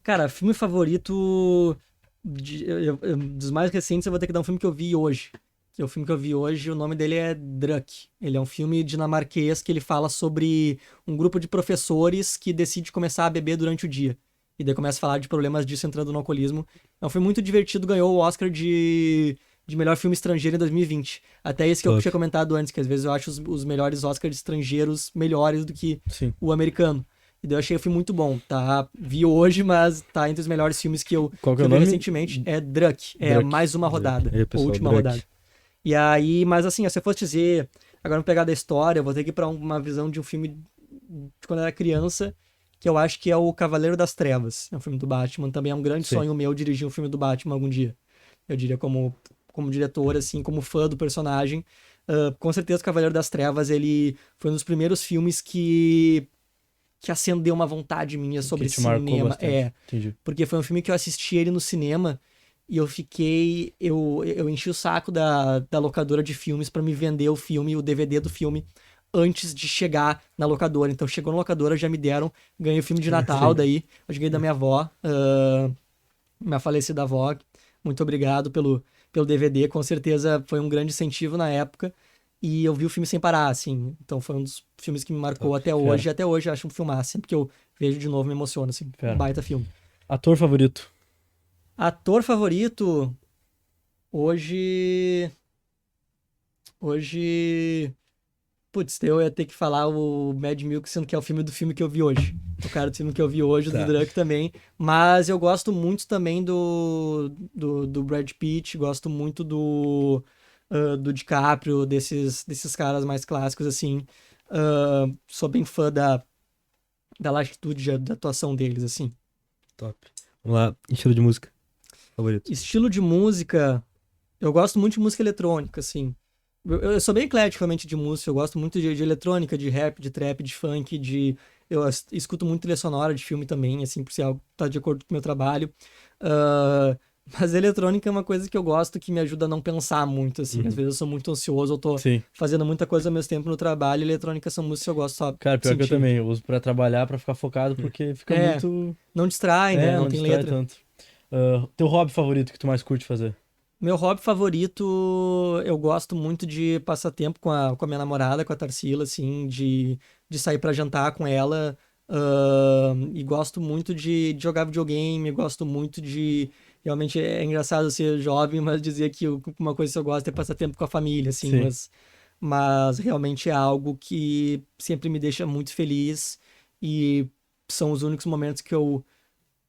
Cara, filme favorito dos mais recentes, eu vou ter que dar um filme que eu vi hoje, que é o filme que eu vi hoje, o nome dele é Druck. Ele é um filme dinamarquês que ele fala sobre um grupo de professores que decide começar a beber durante o dia. E daí começa a falar de problemas disso entrando no alcoolismo. É um filme muito divertido, ganhou o Oscar de melhor filme estrangeiro em 2020. Até esse que eu Top. tinha comentado antes, que às vezes eu acho os melhores Oscars estrangeiros melhores do que Sim. o americano. E daí eu achei o filme muito bom, tá? Vi hoje, mas tá entre os melhores filmes que eu, Qual que que é o eu vi nome? recentemente. É Druck. É Druck. mais uma rodada. Aí, pessoal, Ou última Druck. rodada. E aí, mas assim, se eu fosse dizer, agora vamos pegar da história, eu vou ter que ir pra uma visão de um filme de quando eu era criança, que eu acho que é o Cavaleiro das Trevas. É um filme do Batman. Também é um grande Sim. sonho meu dirigir um filme do Batman algum dia. Eu diria como diretor, assim, como fã do personagem. Com certeza o Cavaleiro das Trevas, ele foi um dos primeiros filmes que acendeu uma vontade minha sobre Que te marcou cinema. bastante. Entendi. Porque foi um filme que eu assisti ele no cinema e eu fiquei. Eu enchi o saco da locadora de filmes pra me vender o filme, o DVD do filme, antes de chegar na locadora. Então chegou na locadora, já me deram, ganhei o filme de Natal, Sim. daí eu ganhei da minha avó, minha falecida avó. Muito obrigado pelo DVD, com certeza foi um grande incentivo na época. E eu vi o filme sem parar, assim. Então foi um dos filmes que me marcou Top, até fera. hoje. E até hoje eu acho um filmaço. Sempre que eu vejo de novo me emociona, assim. Fera. Um baita filme. Ator favorito? Ator favorito? Hoje... Putz, eu ia ter que falar o Mad Milk, sendo que é o filme do filme que eu vi hoje. O cara do filme que eu vi hoje, Tá. do Druck também. Mas eu gosto muito também do Brad Pitt, gosto muito do DiCaprio, desses caras mais clássicos, assim. Sou bem fã da latitude da atuação deles, assim. Top. Vamos lá, estilo de música favorito. Estilo de música, eu gosto muito de música eletrônica, assim. Eu sou bem eclético, realmente, de música. Eu gosto muito de eletrônica, de rap, de trap, de funk, Eu escuto muito trilha sonora de filme também, assim, por ser algo que tá de acordo com o meu trabalho. Mas eletrônica é uma coisa que eu gosto, que me ajuda a não pensar muito, assim. Às vezes eu sou muito ansioso, eu tô Sim. fazendo muita coisa ao mesmo tempo no trabalho. Eletrônica são músicas que eu gosto, só Cara, pior que eu sentir. também. Eu uso pra trabalhar, pra ficar focado, porque fica muito... Não distrai, né? Não tem distrai letra. tanto. Teu hobby favorito que tu mais curte fazer? Meu hobby favorito, eu gosto muito de passar tempo com a minha namorada, com a Tarsila, assim, de sair pra jantar com ela. E gosto muito de jogar videogame, gosto muito de. Realmente é engraçado ser jovem, mas dizer que uma coisa que eu gosto é passar tempo com a família, assim, Sim. mas realmente é algo que sempre me deixa muito feliz e são os únicos momentos que eu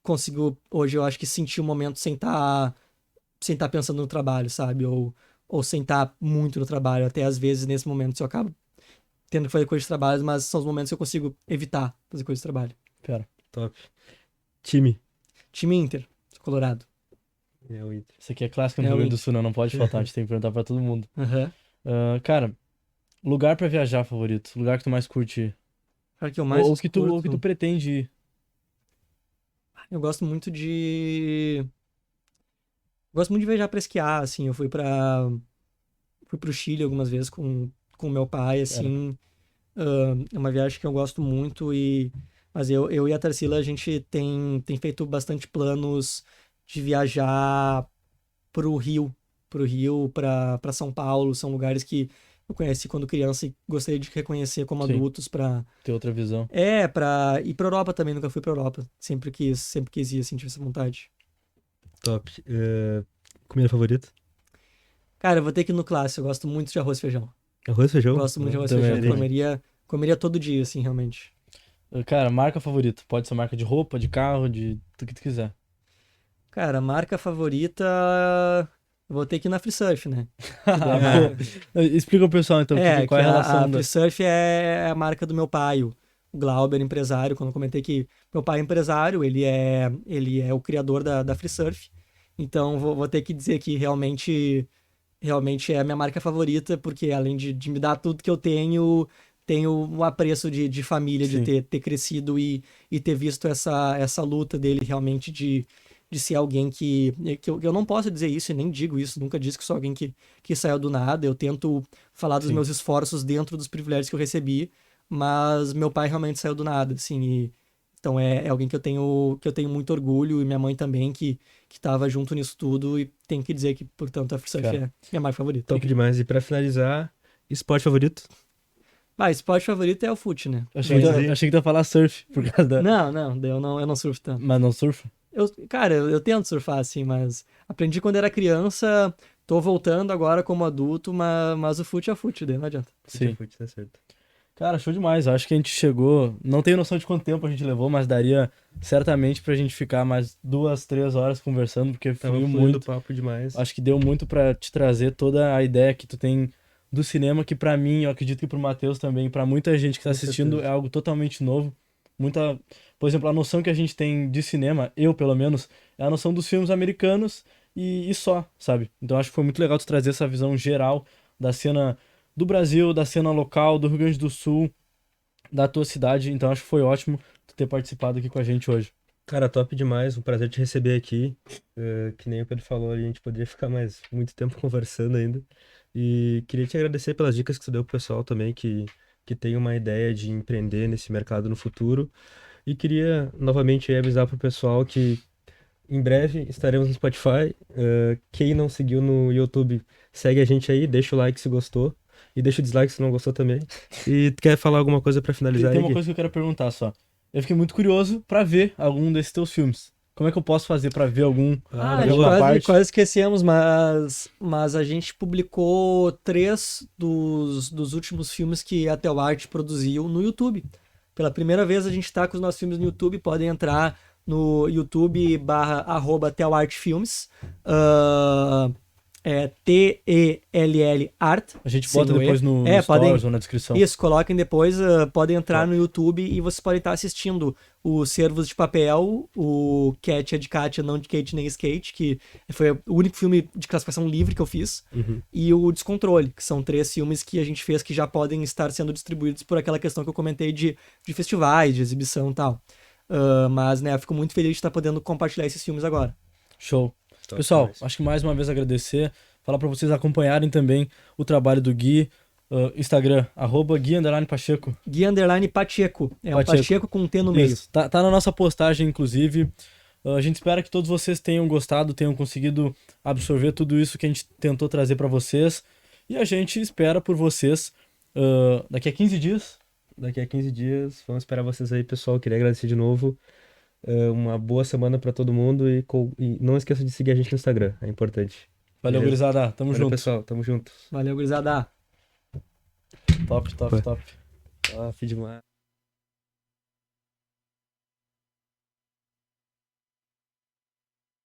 consigo, hoje eu acho que sentir um momento sem estar pensando no trabalho, sabe? Ou sem estar muito no trabalho. Até às vezes, nesse momento, eu acabo tendo que fazer coisas de trabalho, mas são os momentos que eu consigo evitar fazer coisas de trabalho. Pera. Top. Time. Time Inter, Colorado. É o Inter. Isso aqui é clássico no É Rio o Grande do Sul, não pode faltar. A gente tem que perguntar pra todo mundo. Aham. Cara, lugar pra viajar favorito? Lugar que tu mais curte ir? Cara, que eu mais Ou que tu curto- pretende ir? Eu gosto muito de... Gosto muito de viajar pra esquiar, assim. Eu fui pro Chile algumas vezes com meu pai, assim. É uma viagem que eu gosto muito mas eu e a Tarsila, a gente tem feito bastante planos de viajar pro Rio, pra São Paulo. São lugares que eu conheci quando criança e gostaria de reconhecer como Sim. adultos pra Ter outra visão? pra ir pra Europa também. Nunca fui pra Europa. Sempre quis ir, assim, tive essa vontade. Top. Comida favorita? Cara, eu vou ter que ir no clássico. Eu gosto muito de arroz e feijão. Arroz, feijão? Gosto muito de arroz e Também, feijão. também. Comeria todo dia, assim, realmente. Cara, marca favorita? Pode ser marca de roupa, de carro, do que tu quiser. Cara, marca favorita. Eu vou ter que ir na Free Surf, né? Explica pro pessoal então qual é a relação a Free Surf é a marca do meu pai, o Glauber, empresário. Quando eu comentei que meu pai é empresário, ele é o criador da Free Surf. Então vou ter que dizer que realmente é a minha marca favorita, porque além de me dar tudo que eu tenho um apreço de família, Sim. de ter crescido e ter visto essa luta dele realmente de ser alguém que eu não posso dizer isso e nem digo isso, nunca disse que sou alguém que saiu do nada. Eu tento falar dos Sim. meus esforços dentro dos privilégios que eu recebi, mas meu pai realmente saiu do nada, assim, e Então é alguém que eu tenho muito orgulho, e minha mãe também, que tava junto nisso tudo, e tem que dizer que, portanto, a Free Surf Cara, é minha marca favorita. Top demais. E pra finalizar, esporte favorito? Esporte favorito é o fute, né? Achei que tu ia falar surf, por causa da... Não, eu não surfo tanto. Mas não surfa? Cara, eu tento surfar, assim, mas aprendi quando era criança, tô voltando agora como adulto, mas o fute é fute, daí não adianta. Sim. Fute, tá certo. Cara, show demais. Acho que a gente chegou. Não tenho noção de quanto tempo a gente levou, mas daria certamente pra gente ficar mais 2, 3 horas conversando, porque Tava fluiu fluindo muito. papo demais. Acho que deu muito pra te trazer toda a ideia que tu tem do cinema, que pra mim, eu acredito que pro Matheus também, pra muita gente que tá Com assistindo, certeza. é algo totalmente novo. Por exemplo, a noção que a gente tem de cinema, eu pelo menos, é a noção dos filmes americanos e só, sabe? Então acho que foi muito legal tu trazer essa visão geral da cena do Brasil, da cena local, do Rio Grande do Sul, da tua cidade. Então acho que foi ótimo tu ter participado aqui com a gente hoje. Cara, top demais. Um prazer te receber aqui. Que nem o Pedro falou, a gente poderia ficar mais muito tempo conversando ainda. E queria te agradecer pelas dicas que tu deu pro pessoal também, que tem uma ideia de empreender nesse mercado no futuro. E queria novamente avisar pro pessoal que em breve estaremos no Spotify. Quem não seguiu no YouTube, segue a gente aí, deixa o like se gostou. E deixa o dislike se não gostou também. E tu quer falar alguma coisa pra finalizar Tem aí, uma Gui? coisa que eu quero perguntar só. Eu fiquei muito curioso pra ver algum desses teus filmes. Como é que eu posso fazer pra ver algum? Ah, A gente alguma parte? quase esquecemos, mas a gente publicou 3 dos últimos filmes que a Telart produziu no YouTube. Pela primeira vez a gente tá com os nossos filmes no YouTube, podem entrar no YouTube @telartfilmes. É TELL Art. A gente sem bota o E. depois no podem, Stories ou na descrição. isso, coloquem depois, podem entrar Top. no YouTube e vocês podem estar assistindo o Cervos de Papel, o Cat é de Katia, não de Kate nem Skate, que foi o único filme de classificação livre que eu fiz, Uhum. e o Descontrole, que são 3 filmes que a gente fez que já podem estar sendo distribuídos por aquela questão que eu comentei de festivais, de exibição e tal. Mas, né, eu fico muito feliz de estar podendo compartilhar esses filmes agora. Show. Top Pessoal, demais. acho que mais uma vez agradecer. Falar pra vocês acompanharem também o trabalho do Gui. Instagram, @Gui_Pacheco. Gui_Pacheco. É um Pacheco. Pacheco com um T no meio. Isso. Tá na nossa postagem, inclusive. A gente espera que todos vocês tenham gostado, tenham conseguido absorver tudo isso que a gente tentou trazer pra vocês. E a gente espera por vocês daqui a 15 dias. Daqui a 15 dias, vamos esperar vocês aí, pessoal. Queria agradecer de novo. Uma boa semana pra todo mundo e não esqueça de seguir a gente no Instagram, é importante. Valeu, Beleza? gurizada. Tamo Valeu, junto. pessoal. Tamo junto. Valeu, gurizada. Top. Top demais.